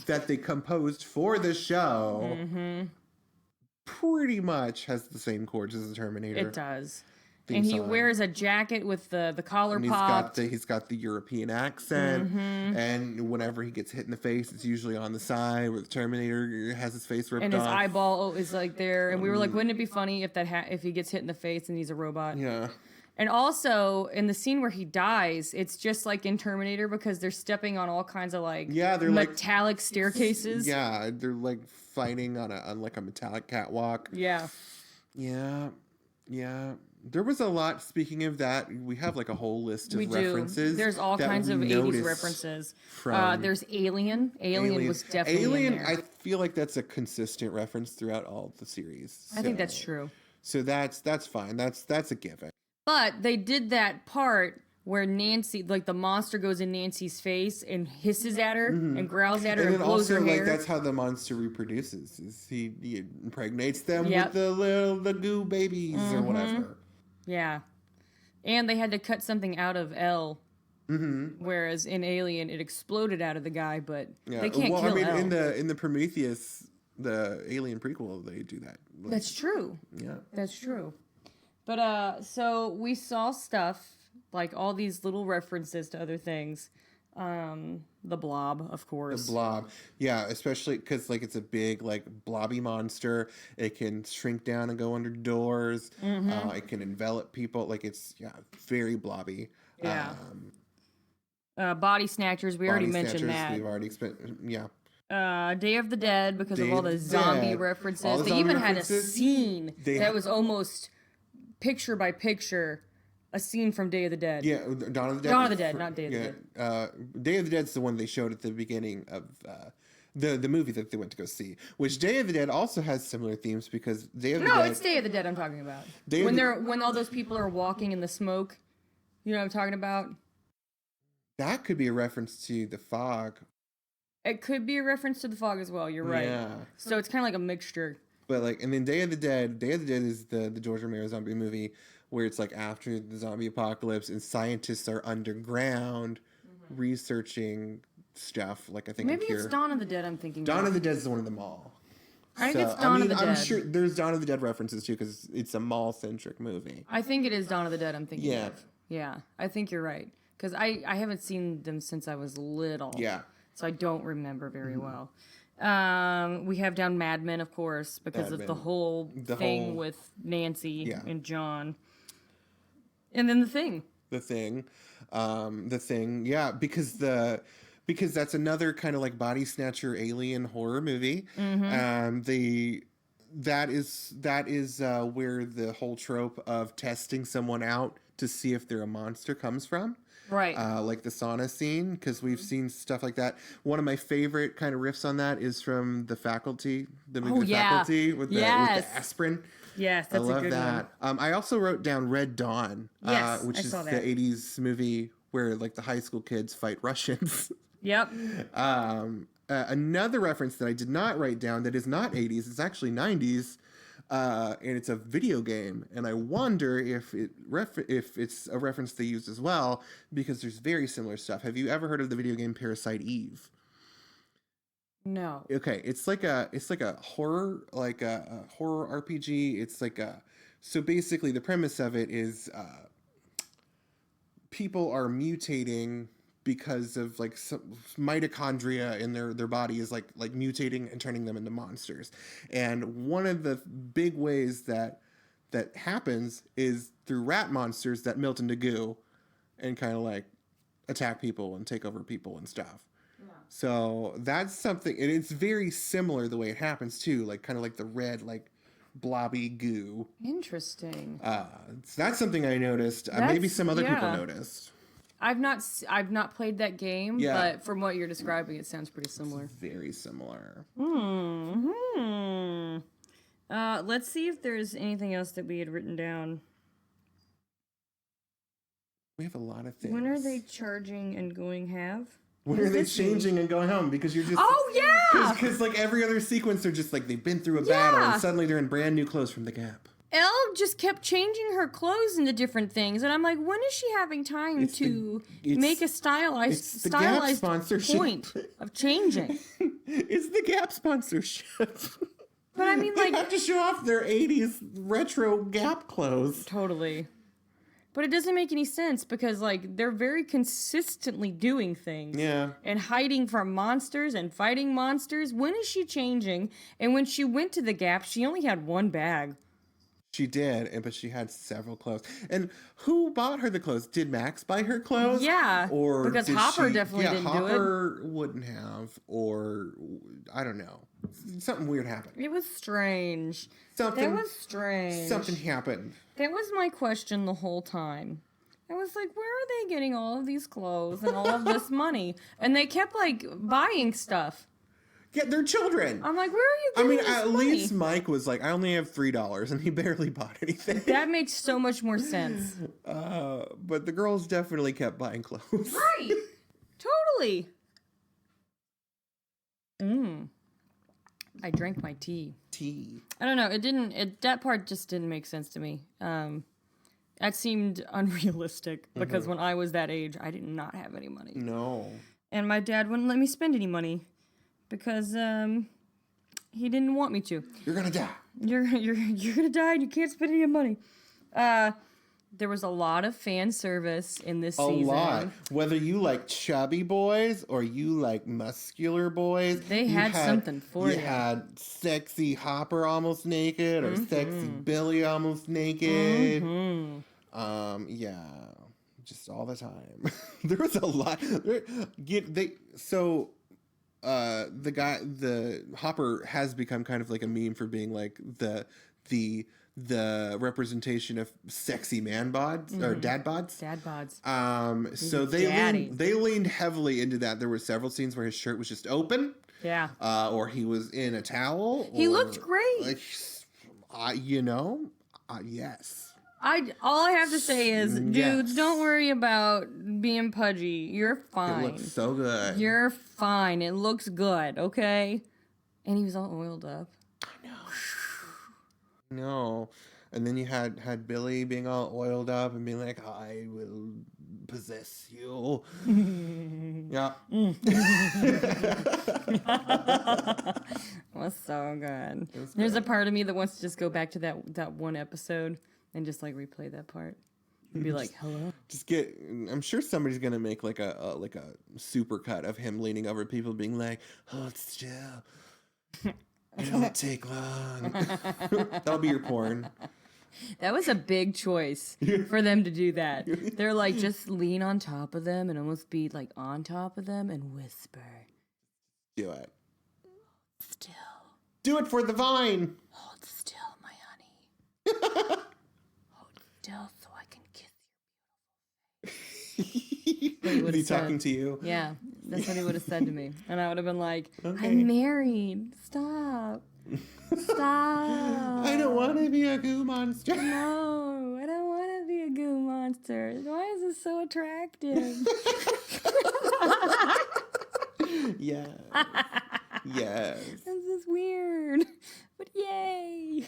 S2: that they composed for the show pretty much has the same chords as the Terminator.
S1: It does. And he wears a jacket with the collar popped.
S2: He's got the European accent, and whenever he gets hit in the face, it's usually on the side where the Terminator has his face ripped off.
S1: And his eyeball is like there. And we were like, wouldn't it be funny if if he gets hit in the face and he's a robot?
S2: Yeah.
S1: And also, in the scene where he dies, it's just like in Terminator because they're stepping on all kinds of they're metallic staircases.
S2: Yeah, they're like fighting on a metallic catwalk.
S1: Yeah.
S2: Yeah. Yeah. There was a lot. Speaking of that, we have like a whole list of references.
S1: There's all kinds of 80s references. There's Alien. Alien was definitely in there.
S2: I feel like that's a consistent reference throughout all the series.
S1: I think that's true.
S2: So that's fine. That's a given.
S1: But they did that part where Nancy, like the monster goes in Nancy's face and hisses at her and growls at her and blows her hair.
S2: That's how the monster reproduces. Is he impregnates them with the goo babies or whatever.
S1: Yeah. And they had to cut something out of Elle. Whereas in Alien, it exploded out of the guy, but they can't kill Elle.
S2: In the Prometheus, the Alien prequel, they do that.
S1: That's true.
S2: Yeah.
S1: That's true. But, so we saw stuff, like all these little references to other things. The Blob, of course.
S2: The Blob. Yeah, especially because, it's a big, blobby monster. It can shrink down and go under doors. It can envelop people. It's very blobby.
S1: Yeah. Body Snatchers, we already mentioned that.
S2: We've already spent, yeah.
S1: Day of the Dead, because of all the zombie references. They even had a scene that was almost picture by picture. A scene from Day of the Dead.
S2: Yeah, Dawn of the Dead.
S1: Dawn of the Dead, not Day of the
S2: Dead. Day of the Dead's the one they showed at the beginning of the movie that they went to go see. Which Day of the Dead also has similar themes because Day of the Dead...
S1: No, it's Day of the Dead I'm talking about. When all those people are walking in the smoke. You know what I'm talking about?
S2: That could be a reference to The Fog.
S1: It could be a reference to The Fog as well, you're right.
S2: Yeah.
S1: So it's kind of like a mixture.
S2: But and then Day of the Dead is the George Romero zombie movie where it's after the zombie apocalypse and scientists are underground researching stuff. I think
S1: maybe it's Dawn of the Dead I'm thinking
S2: Dawn of the Dead is one of the mall.
S1: I think it's Dawn of the Dead.
S2: I'm sure there's Dawn of the Dead references too because it's a mall-centric movie.
S1: I think it is Dawn of the Dead I'm thinking of. Yeah, I think you're right. because I haven't seen them since I was little.
S2: Yeah.
S1: So I don't remember very well. We have down Mad Men, of course, because
S2: Mad
S1: of the
S2: Men.
S1: whole
S2: The
S1: thing
S2: whole-
S1: with Nancy
S2: Yeah.
S1: and John. And then The Thing.
S2: The Thing, yeah, because that's another kind of like body snatcher alien horror movie. That is where the whole trope of testing someone out to see if they're a monster comes from.
S1: Right.
S2: Like the sauna scene, because we've seen stuff like that. One of my favorite kind of riffs on that is from The Faculty, the movie The Faculty with the aspirin.
S1: Yes, that's
S2: I love
S1: a good
S2: that.
S1: one.
S2: I also wrote down Red Dawn,
S1: Yes,
S2: which
S1: I
S2: is
S1: saw
S2: the
S1: that.
S2: 80s movie where like the high school kids fight Russians.
S1: Yep.
S2: Another reference that I did not write down that is not 80s, it's actually 90s, and it's a video game. And I wonder if it's a reference they used as well, because there's very similar stuff. Have you ever heard of the video game Parasite Eve?
S1: No.
S2: Okay, it's like a horror, like a horror RPG. So basically the premise of it is people are mutating because of like some mitochondria in their body is like mutating and turning them into monsters. And one of the big ways that happens is through rat monsters that melt into goo and kind of like attack people and take over people and stuff. So that's something, and it's very similar the way it happens too, like kind of like the red, like blobby goo.
S1: Interesting.
S2: So that's something I noticed. Maybe some other people noticed.
S1: I've not played that game,
S2: Yeah.
S1: but from what you're describing, it sounds pretty similar.
S2: Very similar.
S1: Let's see if there's anything else that we had written down.
S2: We have a lot of things.
S1: When are they charging and going half?
S2: When are they changing and going home? Because you're just...
S1: Oh, yeah!
S2: Because like every other sequence, they're just like, they've been through a battle and suddenly they're in brand new clothes from the Gap.
S1: Elle just kept changing her clothes into different things, and I'm like, when is she having time to make a stylized
S2: Gap sponsorship.
S1: point of changing?
S2: It's the Gap sponsorship.
S1: But I mean, like...
S2: They have to show off their 80s retro Gap clothes.
S1: Totally. But it doesn't make any sense because, like, they're very consistently doing things.
S2: Yeah.
S1: And hiding from monsters and fighting monsters. When is she changing? And when she went to the Gap, she only had one bag.
S2: She did, but she had several clothes. And who bought her the clothes? Did Max buy her clothes?
S1: Yeah,
S2: or
S1: because
S2: did
S1: Hopper definitely didn't do it.
S2: Hopper wouldn't have, or I don't know. Something weird happened.
S1: It was strange.
S2: Something happened.
S1: That was my question the whole time. I was like, where are they getting all of these clothes and all of this money? And they kept, like, buying stuff.
S2: Yeah, they're children.
S1: I'm like, where are you getting this
S2: at
S1: money?
S2: least Mike was like, I only have $3, and he barely bought anything.
S1: That makes so much more sense.
S2: But the girls definitely kept buying clothes.
S1: Right. Totally. I drank my tea. I don't know. That part just didn't make sense to me. That seemed unrealistic because when I was that age, I did not have any money.
S2: No.
S1: And my dad wouldn't let me spend any money because he didn't want me to.
S2: You're gonna die.
S1: You're gonna die and you can't spend any money. There was a lot of fan service in this season.
S2: A lot. Whether you like chubby boys or you like muscular boys.
S1: They had something for you.
S2: You had sexy Hopper almost naked or sexy Billy almost naked. Yeah. Just all the time. There was a lot. The Hopper has become kind of like a meme for being like the representation of sexy man bods or dad bods.
S1: Dad bods.
S2: So they leaned heavily into that. There were several scenes where his shirt was just open.
S1: Yeah.
S2: Or he was in a towel.
S1: He looked great.
S2: Like, yes.
S1: All I have to say is, dudes,
S2: Yes.
S1: don't worry about being pudgy. You're fine.
S2: It looks so good.
S1: You're fine. It looks good, okay? And he was all oiled up.
S2: No. And then you had Billy being all oiled up and being like, I will possess you. Yeah.
S1: It was so good. There's a part of me that wants to just go back to that one episode and just like replay that part.
S4: He'd be like, hello.
S2: Just get. I'm sure somebody's gonna make like a super cut of him leaning over people, being like, "Hold still. It don't take long." That'll be your porn.
S4: That was a big choice for them to do that. They're like, just lean on top of them and almost be like on top of them and whisper.
S2: Do it.
S4: Still.
S2: Do it for the vine.
S4: Hold still, my honey. Hold still so I can kiss you.
S2: Is he talking to you?
S4: Yeah, that's what he would have said to me. And I would have been like,
S2: Okay.
S4: I'm married. Stop. Stop.
S2: I don't want to be a goo monster.
S4: No, I don't want to be a goo monster. Why is this so attractive?
S2: Yeah. Yes.
S4: This is weird. But yay.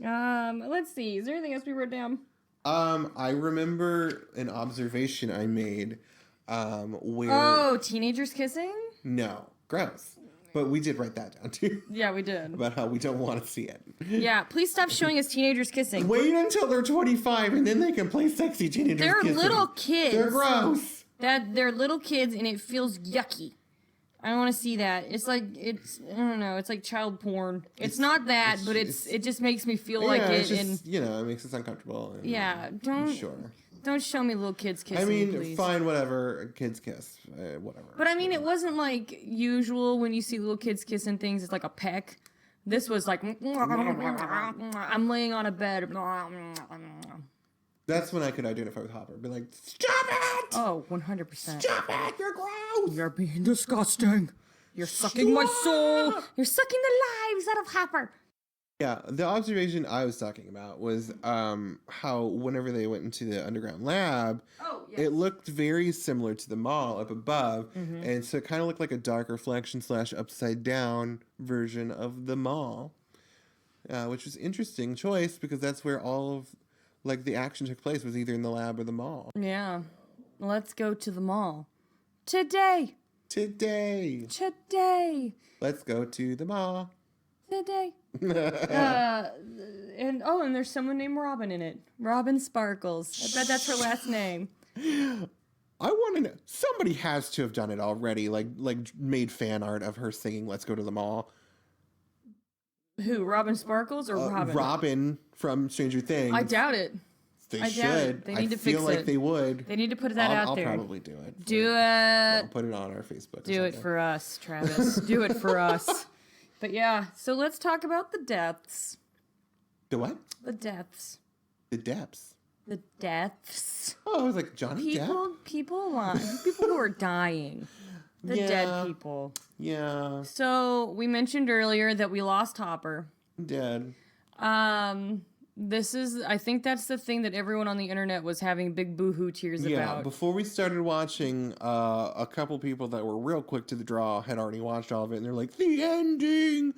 S1: Let's see. Is there anything else we wrote down?
S2: I remember an observation I made, where
S1: Oh, teenagers kissing?
S2: no, gross. But we did write that down too.
S1: Yeah, we did.
S2: About how we don't want to see it.
S1: Yeah, please stop showing us teenagers kissing.
S2: Wait until they're 25 and then they can play sexy teenagers
S1: They're
S2: kissing.
S1: little kids.
S2: They're gross.
S1: They're little kids and it feels yucky. I don't want to see that. It's like I don't know. It's like child porn. It's not that, but it just makes me feel like
S2: it's
S1: it.
S2: just, it makes us uncomfortable. And
S1: Yeah, don't show me little kids kissing.
S2: I mean,
S1: please.
S2: fine, whatever. Kids kiss, whatever.
S1: But I mean, it wasn't like usual when you see little kids kissing things. It's like a peck. This was like I'm laying on a bed.
S2: That's when I could identify with Hopper. Be like, stop it!
S1: Oh, 100%.
S2: Stop it! You're gross!
S1: You're being disgusting. You're sucking my soul. You're sucking the lives out of Hopper.
S2: Yeah, the observation I was talking about was how whenever they went into the underground lab, it looked very similar to the mall up above, and so it kind of looked like a dark reflection / upside down version of the mall, which was interesting choice because that's where all of the action took place, was either in the lab or the mall.
S1: Yeah. Let's go to the mall. Today.
S2: Today. Let's go to the mall.
S1: Today. And there's someone named Robin in it. Robin Sparkles. I bet that's her last name.
S2: I want to know. Somebody has to have done it already, like made fan art of her singing "Let's Go to the Mall."
S1: Who? Robin Sparkles or Robin?
S2: Robin from Stranger Things.
S1: I doubt it.
S2: They
S1: I
S2: should.
S1: doubt it. They need to
S2: feel
S1: fix
S2: like
S1: it.
S2: they would.
S1: They need to put that out there.
S2: I'll probably do it.
S1: Do it.
S2: I'll put it on our Facebook.
S1: Do it for us, Travis. Do it for us. But yeah, so let's talk about the deaths.
S2: The what?
S1: The deaths.
S2: The depths.
S1: The deaths.
S2: Oh, I was like Johnny Depp.
S1: People who are dying. The dead people.
S2: Yeah.
S1: So we mentioned earlier that we lost Hopper.
S2: Dead.
S1: I think that's the thing that everyone on the internet was having big boohoo tears about.
S2: Before we started watching, a couple people that were real quick to the draw had already watched all of it, and they're like, the ending!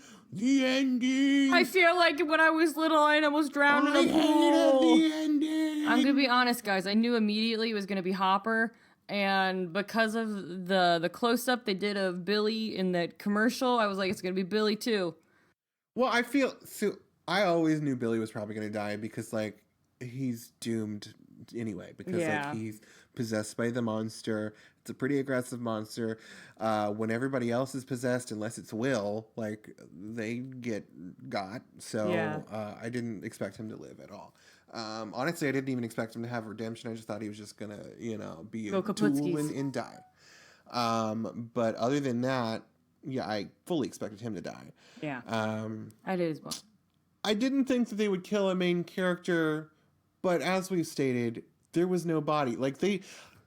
S1: I feel like when I was little, I almost drowned in a pool.
S2: hated the ending!
S1: I'm gonna be honest, guys. I knew immediately it was gonna be Hopper, and because of the close-up they did of Billy in that commercial, I was like, it's gonna be Billy too.
S2: Well, I always knew Billy was probably going to die because, he's doomed anyway. Because, he's possessed by the monster. It's a pretty aggressive monster. When everybody else is possessed, unless it's Will, they got. So, I didn't expect him to live at all. Honestly, I didn't even expect him to have redemption. I just thought he was just going to, be a tool and die. But other than that, I fully expected him to die.
S1: Yeah. I did as well.
S2: I didn't think that they would kill a main character, but as we've stated, there was no body.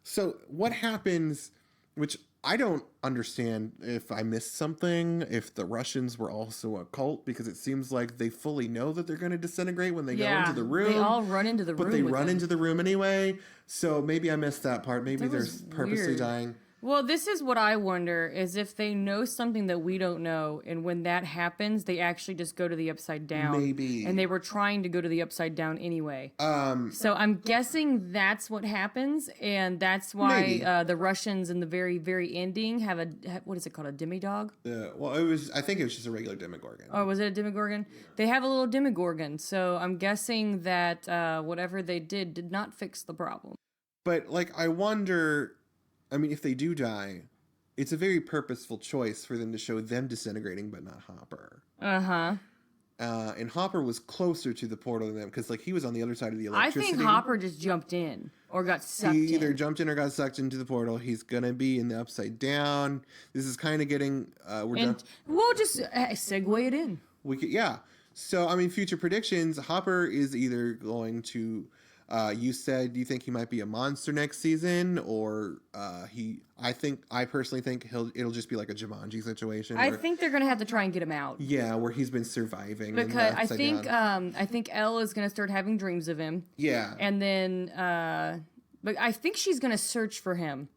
S2: So what happens, which I don't understand if I missed something, if the Russians were also a cult, because it seems like they fully know that they're going to disintegrate when they go into the room.
S1: They all run into the room.
S2: But they run into the room anyway, so maybe I missed that part. Maybe they're purposely
S1: weird.
S2: dying.
S4: Well, this is what I wonder, is if they know something that we don't know, and when that happens, they actually just go to the upside down.
S2: Maybe.
S4: And they were trying to go to the upside down anyway. So I'm guessing that's what happens, and that's
S2: Maybe.
S4: why the Russians in the very, very ending have what is it called, a demidog?
S2: Well, I think it was just a regular Demogorgon.
S4: Or was it a demigorgon? They have a little demigorgon, so I'm guessing that whatever they did not fix the problem.
S2: But, like, I wonder... I mean, if they do die, it's a very purposeful choice for them to show them disintegrating, but not Hopper.
S4: Uh-huh.
S2: And Hopper was closer to the portal than them, because, like, he was on the other side of the
S4: I
S2: electricity.
S4: think Hopper just jumped in, or got sucked in.
S2: He either jumped in or got sucked into the portal. He's gonna be in the upside down. This is kind of getting...
S4: And we'll just segue it in.
S2: Yeah. So, I mean, future predictions, Hopper is either going to... you said you think he might be a monster next season, or I personally think it'll just be like a Jumanji situation.
S4: I think they're gonna have to try and get him out.
S2: Yeah, where he's been surviving.
S4: Because I think Elle is gonna start having dreams of him.
S2: Yeah.
S4: And then, but I think she's gonna search for him.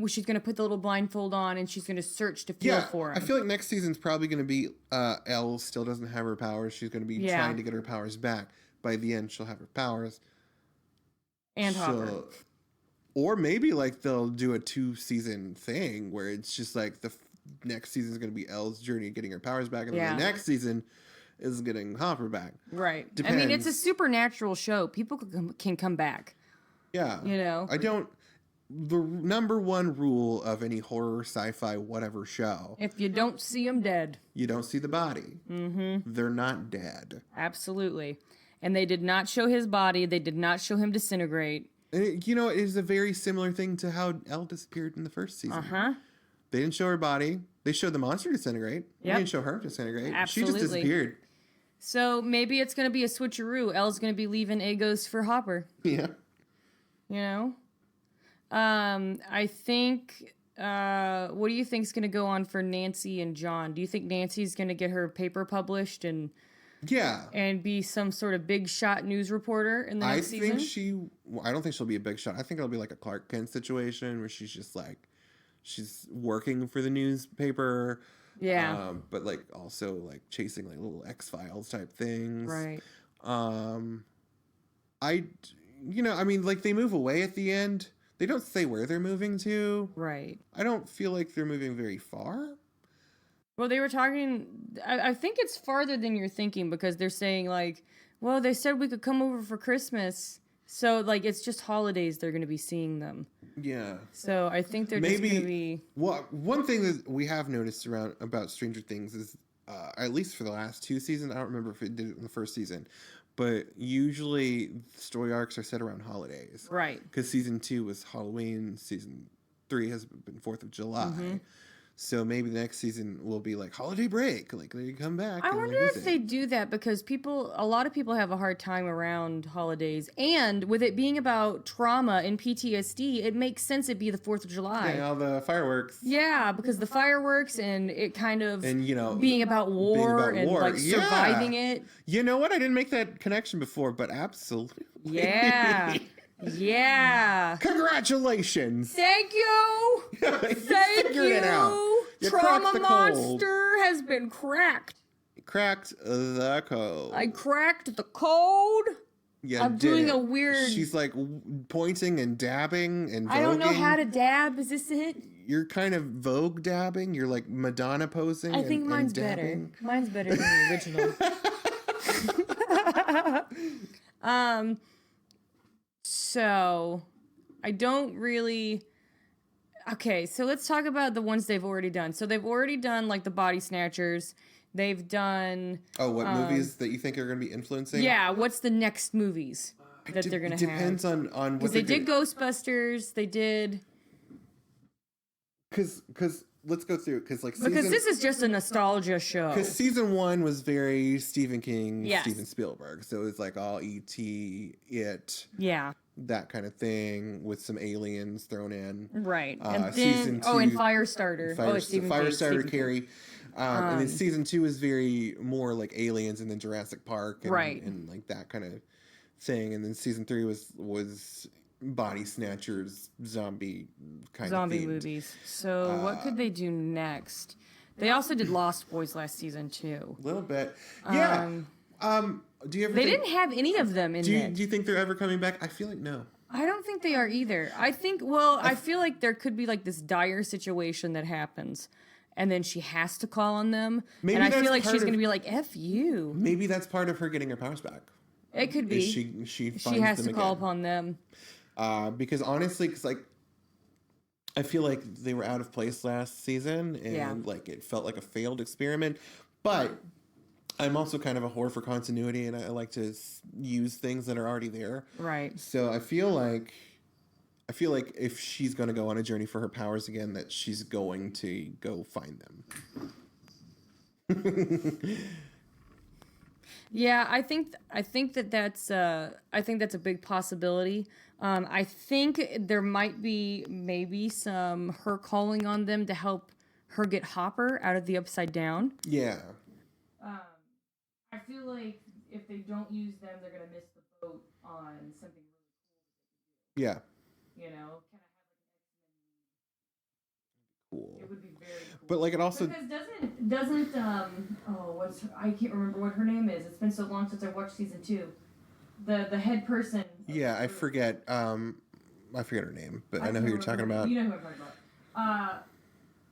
S4: She's gonna put the little blindfold on, and she's gonna search to feel for him.
S2: I feel like next season's probably gonna be Elle still doesn't have her powers. She's gonna be trying to get her powers back. By the end, she'll have her powers.
S4: And Hopper.
S2: Or maybe like they'll do a 2-season thing where it's just like the next season is going to be Elle's journey getting her powers back, and then the next season is getting Hopper back.
S4: Right.
S2: Depends.
S4: I mean, it's a supernatural show. People can come back.
S2: Yeah.
S4: You know?
S2: The number one rule of any horror, sci-fi, whatever show.
S4: If you don't see them dead.
S2: You don't see the body. Mm-hmm. They're not dead.
S4: Absolutely. And they did not show his body. They did not show him disintegrate.
S2: And it is a very similar thing to how Elle disappeared in the first season.
S4: Uh-huh.
S2: They didn't show her body. They showed the monster disintegrate. They didn't show her disintegrate.
S4: Absolutely.
S2: She just disappeared.
S4: So maybe it's going to be a switcheroo. Elle's going to be leaving Agos for Hopper.
S2: Yeah.
S4: You know? I think... what do you think is going to go on for Nancy and John? Do you think Nancy's going to get her paper published and...
S2: Yeah.
S4: And be some sort of big shot news reporter in the next season?
S2: I don't think she'll be a big shot. I think it'll be like a Clark Kent situation where she's just like, she's working for the newspaper.
S4: Yeah.
S2: But like also like chasing like little X-Files type things.
S4: Right.
S2: I mean, like they move away at the end. They don't say where they're moving to.
S4: Right.
S2: I don't feel like they're moving very far.
S4: Well, they were talking, I think it's farther than you're thinking, because they're saying, like, well, they said we could come over for Christmas. So, like, it's just holidays they're going to be seeing them.
S2: Yeah.
S4: So, I think they're just going to be...
S2: Well, one thing that we have noticed about Stranger Things is, at least for the last 2 seasons, I don't remember if it did it in the first season, but usually story arcs are set around holidays.
S4: Right.
S2: Because season 2 was Halloween, season 3 has been 4th of July. Mm-hmm. So maybe the next season will be like holiday break, like they come back.
S4: I wonder if they do that, because a lot of people have a hard time around holidays, and with it being about trauma and PTSD, it makes sense it'd be the 4th of July.
S2: Yeah, all the fireworks.
S4: Yeah, because the fireworks and it kind of being about war
S2: and
S4: like surviving it.
S2: You know what? I didn't make that connection before, but absolutely.
S4: Yeah. Yeah.
S2: Congratulations.
S4: Thank you. Thank you. Trauma monster has been cracked.
S2: Cracked the code.
S4: I cracked the code.
S2: Yeah,
S4: I'm doing a weird...
S2: She's like pointing and dabbing and voguing.
S4: I don't know how to dab. Is this it?
S2: You're kind of Vogue dabbing. You're like Madonna posing.
S4: I think mine's better. Mine's better than the original. So, I don't really... Okay, so let's talk about the ones they've already done. So they've already done, like, the Body Snatchers. They've done...
S2: Oh, what movies that you think are going to be influencing?
S4: Yeah, what's the next movies that they're going to have?
S2: It depends on what
S4: Because they did Ghostbusters, they did...
S2: Because let's go through it, because
S4: this is just a nostalgia show.
S2: Because season 1 was very Stephen King,
S4: yes.
S2: Steven Spielberg. So it was like all E.T., It...
S4: Yeah.
S2: That kind of thing with some aliens thrown in.
S4: Right. And then,
S2: season 2,
S4: and Firestarter.
S2: Firestarter, Carrie. And then season 2 is very more like aliens, and then Jurassic Park. And,
S4: right.
S2: And like that kind of thing. And then season 3 was body snatchers, zombie kind
S4: Zombie
S2: of themed.
S4: movies. So what could they do next? They also did Lost Boys last season too.
S2: A little bit. Yeah. Do you ever
S4: They
S2: think,
S4: didn't have any of them in it.
S2: do you think they're ever coming back? I feel like no.
S4: I don't think they are either. I think, well, I feel like there could be like this dire situation that happens, and then she has to call on them.
S2: Maybe
S4: and I
S2: that's
S4: feel like
S2: part
S4: she's
S2: of-
S4: going to be like, F you.
S2: Maybe that's part of her getting her powers back.
S4: It could be.
S2: Is she finds
S4: She has
S2: them
S4: to call
S2: again.
S4: upon them.
S2: Because honestly, because like, I feel like they were out of place last season, and
S4: Yeah.
S2: like it felt like a failed experiment. But I'm also kind of a whore for continuity, and I like to use things that are already there.
S4: Right.
S2: So I feel like if she's going to go on a journey for her powers again, that she's going to go find them.
S4: Yeah, I think that's a big possibility. I think there might be maybe some her calling on them to help her get Hopper out of the Upside Down.
S2: Yeah.
S4: I feel like if they don't use them, they're gonna miss the boat on something really
S2: Yeah.
S4: cool. You know, kind of
S2: Cool.
S4: have like an X-Men. It would be very cool.
S2: But like it also
S4: Because doesn't I can't remember what her name is. It's been so long since I watched season 2. The head person.
S2: yeah, I forget her name, but I know who you're talking about.
S4: You know who I'm talking about.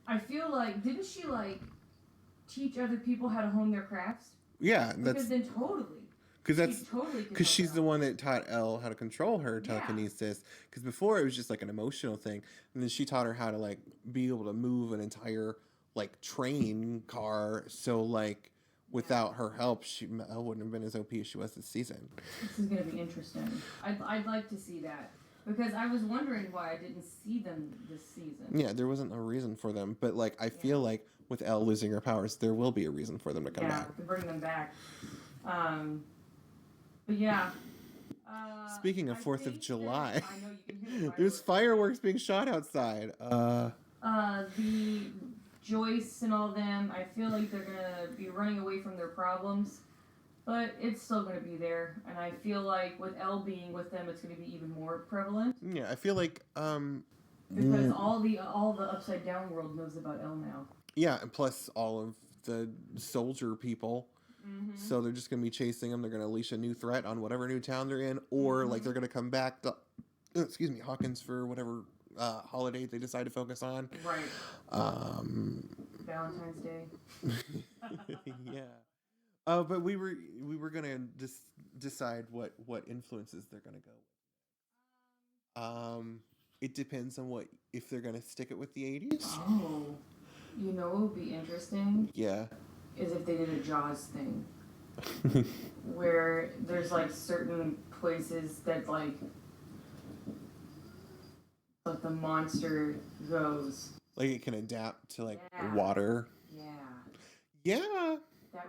S4: I feel like didn't she like teach other people how to hone their crafts?
S2: Yeah,
S4: Because
S2: that's
S4: then totally.
S2: because she's the one that taught Elle how to control her telekinesis. Because before it was just like an emotional thing, and then she taught her how to like be able to move an entire like train car. So like without her help, Elle wouldn't have been as OP as she was this season.
S4: This is gonna be interesting. I'd like to see that because I was wondering why I didn't see them this season.
S2: Yeah, there wasn't a reason for them, but like I feel like with Elle losing her powers, there will be a reason for them to come back.
S4: To bring them back. But yeah.
S2: Speaking of 4th of July,
S4: I know you can hear the
S2: there's fireworks being shot outside.
S4: The Joyce and all them, I feel like they're gonna be running away from their problems, but it's still gonna be there. And I feel like with Elle being with them, it's gonna be even more prevalent
S2: Yeah, I feel like
S4: because all the Upside Down world knows about Elle now.
S2: yeah, and plus all of the soldier people. So they're just going to be chasing them. They're going to unleash a new threat on whatever new town they're in, or like they're going to come back to, Hawkins for whatever holiday they decide to focus on.
S4: Right. Valentine's Day.
S2: Yeah. But we were going to decide what influences they're going to go with. It depends on if they're going to stick it with the 80s.
S4: Oh, you know what would be interesting?
S2: Yeah.
S4: Is if they did a Jaws thing. Where there's like certain places that like the monster goes.
S2: Like it can adapt to like
S4: Yeah.
S2: water.
S4: Yeah.
S2: Yeah.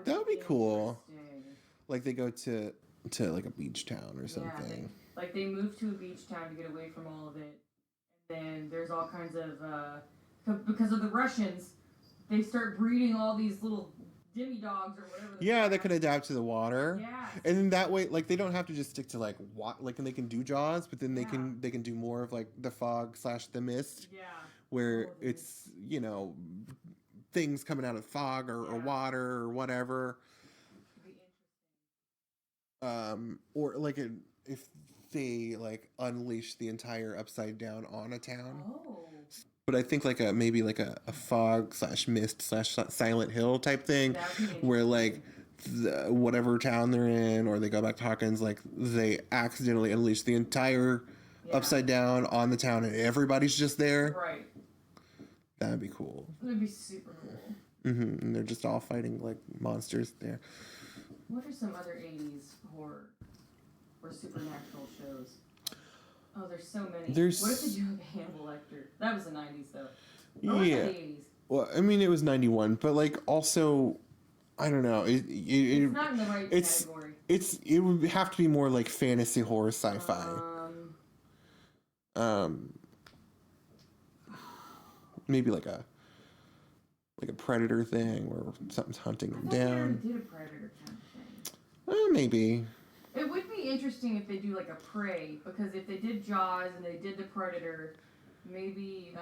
S2: That would be cool.
S4: interesting.
S2: Like they go to like a beach town or something.
S4: Like they move to a beach town to get away from all of it. And then there's all kinds of because of the Russians, they start breeding all these little demi-dogs or whatever.
S2: Yeah, they can adapt to the water.
S4: Yeah.
S2: And then that way, like they don't have to just stick to like and they can do Jaws, but then they can do more of like the fog / the mist,
S4: Yeah.
S2: where it's things coming out of fog or water or whatever. Or like if they like unleash the entire Upside Down on a town.
S4: Oh.
S2: But I think like maybe like a fog / mist / Silent Hill type thing, where like whatever town they're in, or they go back to Hawkins, like they accidentally unleash the entire Upside Down on the town, and everybody's just there.
S4: Right.
S2: That'd be cool.
S4: That'd be super cool.
S2: And they're just all fighting like monsters there.
S4: What are some other 80s horror or supernatural shows? Oh, there's so many. What if they do like a Hannibal Lecter? That was the 90s, though. Or was that the 80s?
S2: Well, I mean, it was 91, but like also, I don't know.
S4: It's not in the right category.
S2: It would have to be more like fantasy horror sci-fi. Maybe like a Predator thing where something's hunting them down.
S4: They already did a Predator kind of thing.
S2: Maybe.
S4: It would be be interesting if they do like a Prey, because if they did Jaws and they did the Predator, maybe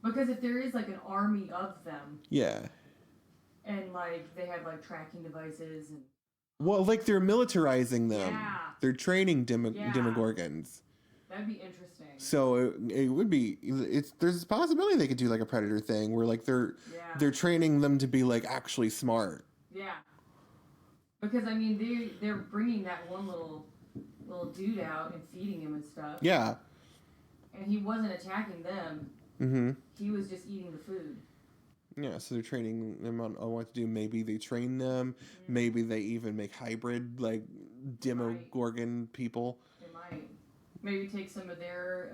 S4: because if there is like an army of them.
S2: Yeah.
S4: And like they have like tracking devices and.
S2: Well, like they're militarizing them.
S4: Yeah.
S2: They're training Demogorgons.
S4: That'd be interesting.
S2: So it would be. There's a possibility they could do like a Predator thing where like they're training them to be like actually smart.
S4: Yeah. Because I mean they're bringing that one little dude out and feeding him and stuff.
S2: Yeah.
S4: And he wasn't attacking them.
S2: Mm-hmm.
S4: He was just eating the food.
S2: Yeah, so they're training them on what to do. Maybe they train them. Mm-hmm. Maybe they even make hybrid, like, Demogorgon people.
S4: They might. Maybe take some of their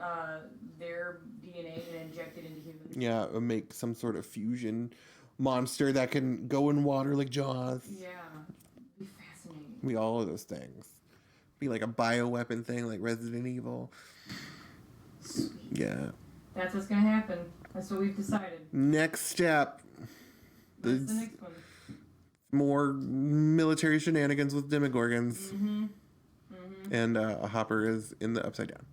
S4: DNA and inject it into humans.
S2: Yeah, or make some sort of fusion monster that can go in water like Jaws.
S4: Yeah. Be fascinating.
S2: Be all of those things. Be like a bioweapon thing like Resident Evil.
S4: Sweet.
S2: Yeah.
S4: That's what's going to happen. That's what we've decided.
S2: Next step.
S4: What's the next one?
S2: More military shenanigans with Demogorgons.
S4: Mm-hmm. Mm-hmm.
S2: And Hopper is in the Upside Down.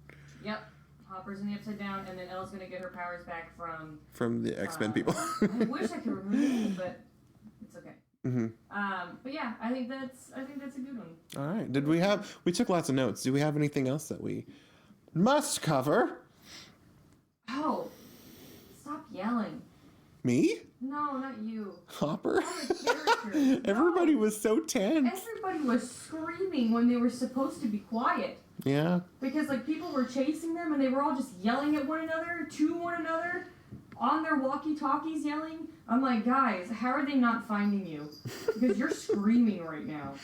S4: Yep. Hopper's in the Upside Down, and then Elle's going to get her powers back from
S2: the X-Men people.
S4: I wish I could remember it, but it's okay.
S2: Mm-hmm.
S4: But yeah, I think that's a good one.
S2: All right. We took lots of notes. Do we have anything else that we must cover?
S4: Oh, stop yelling.
S2: Me?
S4: No, not you.
S2: Hopper?
S4: All the characters.
S2: Everybody
S4: No.
S2: was so tense.
S4: Everybody was screaming when they were supposed to be quiet.
S2: Yeah.
S4: Because like people were chasing them and they were all just yelling at one another, to one another, on their walkie-talkies yelling. I'm like, guys, how are they not finding you? Because you're screaming right now.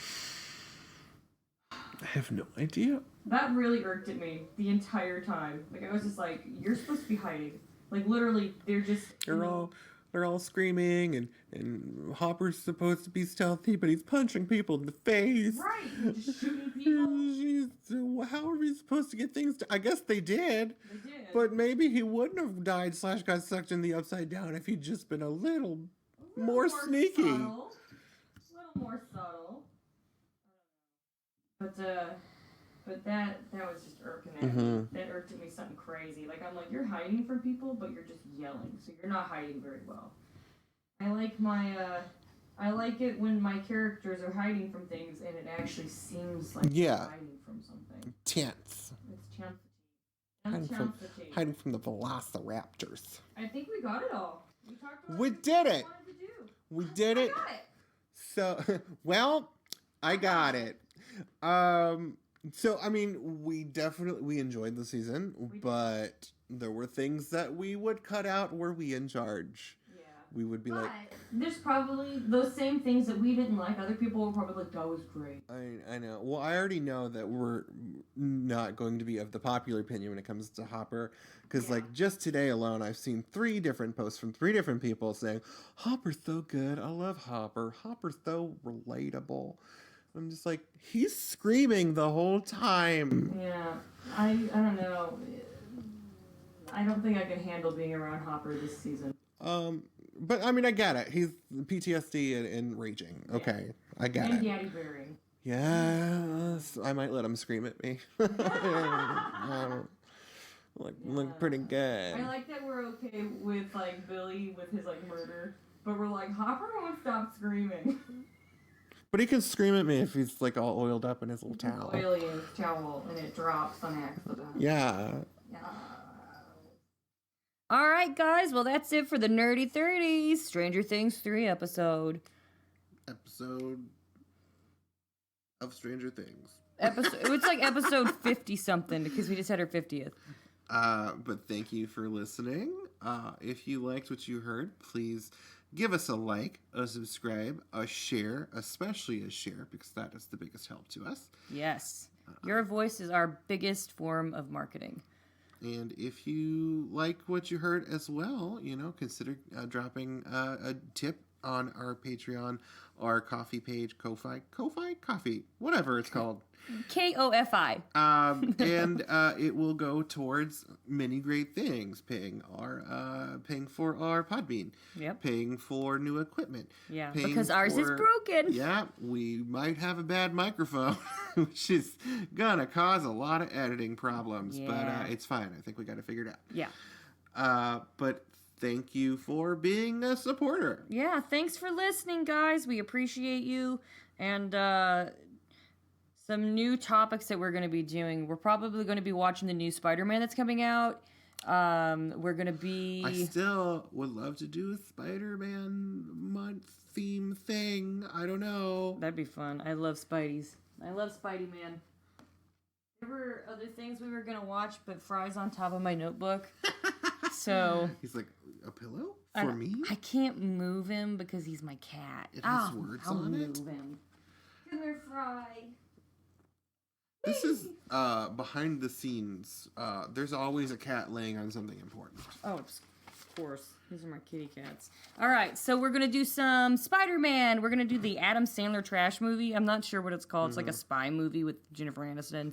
S2: I have no idea.
S4: That really irked at me the entire time. Like I was just like, you're supposed to be hiding. Like literally,
S2: They're all screaming, and Hopper's supposed to be stealthy, but he's punching people in the face.
S4: Right, just shooting people.
S2: How are we supposed to get things I guess they did.
S4: They did.
S2: But maybe he wouldn't have died / got sucked in the Upside Down if he'd just been a little more sneaky.
S4: A little more subtle. But that was just irking at me. That irked at me something crazy. Like I'm like, you're hiding from people, but you're just yelling, so you're not hiding very well. I like it when my characters are hiding from things and it actually seems like they're hiding from something.
S2: Tense.
S4: It's champity.
S2: Hiding from the velociraptors.
S4: I think we got it all. We talked about
S2: We did it. We did it.
S4: I got it.
S2: So, well, I got it. So, I mean, we enjoyed the season, but there were things that we would cut out were we in charge.
S4: Yeah.
S2: We would be
S4: but
S2: like...
S4: there's probably those same things that we didn't like. Other people were probably like, that was great.
S2: I know. Well, I already know that we're not going to be of the popular opinion when it comes to Hopper. Because, like, just today alone, I've seen 3 different posts from 3 different people saying, Hopper's so good. I love Hopper. Hopper's so relatable. I'm just like, he's screaming the whole time.
S4: Yeah, I don't know. I don't think I can handle being around Hopper this season.
S2: But I mean, I get it. He's PTSD and raging. Okay, I get it.
S4: And daddy bearing.
S2: Yes, I might let him scream at me. Look pretty good.
S4: I like that we're okay with like Billy with his like murder, but we're like Hopper won't stop screaming.
S2: But he can scream at me if he's like all oiled up in his little towel.
S4: Oily in his towel and it drops on accident.
S2: Yeah.
S1: All right, guys. Well, that's it for the Nerdy 30s Stranger Things 3 episode.
S2: Episode of Stranger Things.
S1: It's like episode 50 something because we just had our 50th.
S2: But thank you for listening. If you liked what you heard, please give us a like, a subscribe, a share, especially a share, because that is the biggest help to us.
S1: Yes. Your voice is our biggest form of marketing.
S2: And if you like what you heard as well, consider dropping a tip on our Patreon, our coffee page, Ko-Fi Coffee, whatever it's called.
S1: KOFI.
S2: And it will go towards many great things, paying for our Podbean,
S1: Yep.
S2: paying for new equipment.
S1: Yeah,
S2: paying
S1: because ours is broken.
S2: Yeah, we might have a bad microphone, which is gonna cause a lot of editing problems,
S1: Yeah.
S2: but it's fine. I think we got it figured out.
S1: Yeah.
S2: But thank you for being a supporter.
S1: Yeah, thanks for listening, guys. We appreciate you. And some new topics that we're going to be doing. We're probably going to be watching the new Spider-Man that's coming out. We're going to be...
S2: I still would love to do a Spider-Man month theme thing. I don't know.
S1: That'd be fun. I love Spideys. I love Spidey-Man. There were other things we were going to watch, but Fry's on top of my notebook. So...
S2: He's like, a pillow? For me?
S1: I can't move him because he's my cat.
S2: It has words on it?
S1: Move him. Come here, Fry.
S2: This is behind the scenes. There's always a cat laying on something important.
S1: Oh, of course. These are my kitty cats. All right, so we're going to do some Spider-Man. We're going to do the Adam Sandler trash movie. I'm not sure what it's called. It's like a spy movie with Jennifer Aniston.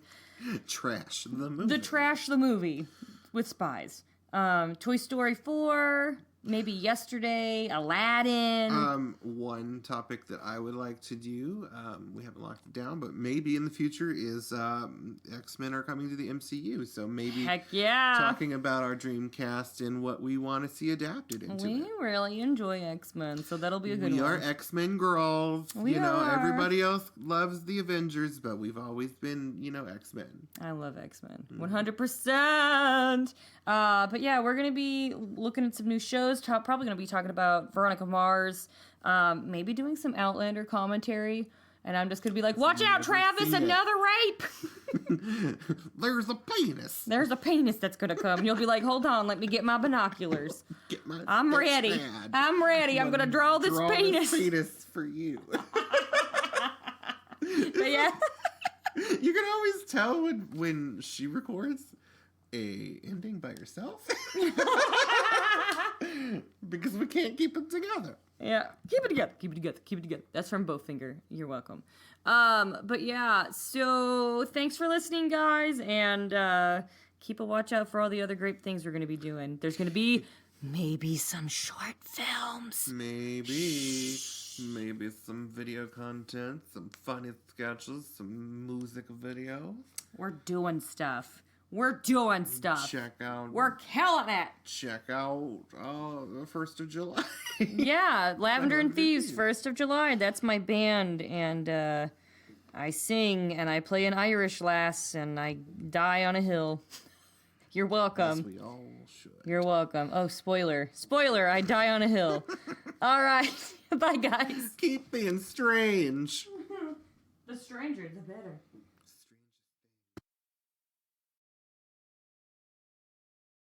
S2: Trash the movie.
S1: The movie with spies. Toy Story 4, maybe Yesterday, Aladdin.
S2: One topic that I would like to do, we haven't locked it down, but maybe in the future is X-Men are coming to the MCU, so maybe
S1: Heck yeah.
S2: talking about our Dreamcast and what we want to see adapted into
S1: We
S2: it.
S1: really enjoy X-Men, so that'll be a good one.
S2: We are X-Men girls.
S1: We are.
S2: Everybody else loves the Avengers, but we've always been, X-Men.
S1: I love X-Men. 100%. But yeah, we're going to be looking at some new shows. Probably going to be talking about Veronica Mars. Maybe doing some Outlander commentary. And I'm just going to be like, watch out, Travis, another rape.
S2: There's a penis.
S1: There's a penis that's going to come. And you'll be like, hold on, let me get my binoculars. I'm ready.
S2: Dad.
S1: I'm ready. I'm going to draw this penis.
S2: This penis for you.
S1: But yeah.
S2: You can always tell when she records a ending by herself. Because we can't keep it together.
S1: Yeah, keep it together. That's from Bowfinger. You're welcome. But yeah, so thanks for listening, guys, and keep a watch out for all the other great things we're going to be doing. There's going to be maybe some short films.
S2: Maybe some video content, some funny sketches, some music video.
S1: We're doing stuff.
S2: Check out.
S1: We're killing it.
S2: Check out the 1st of July.
S1: Yeah, Lavender and Thieves, 1st of July. That's my band, and I sing, and I play an Irish lass, and I die on a hill. You're welcome.
S2: Yes, we all should.
S1: You're welcome. Oh, spoiler. Spoiler, I die on a hill. All right. Bye, guys.
S2: Keep being strange.
S1: The stranger, the better.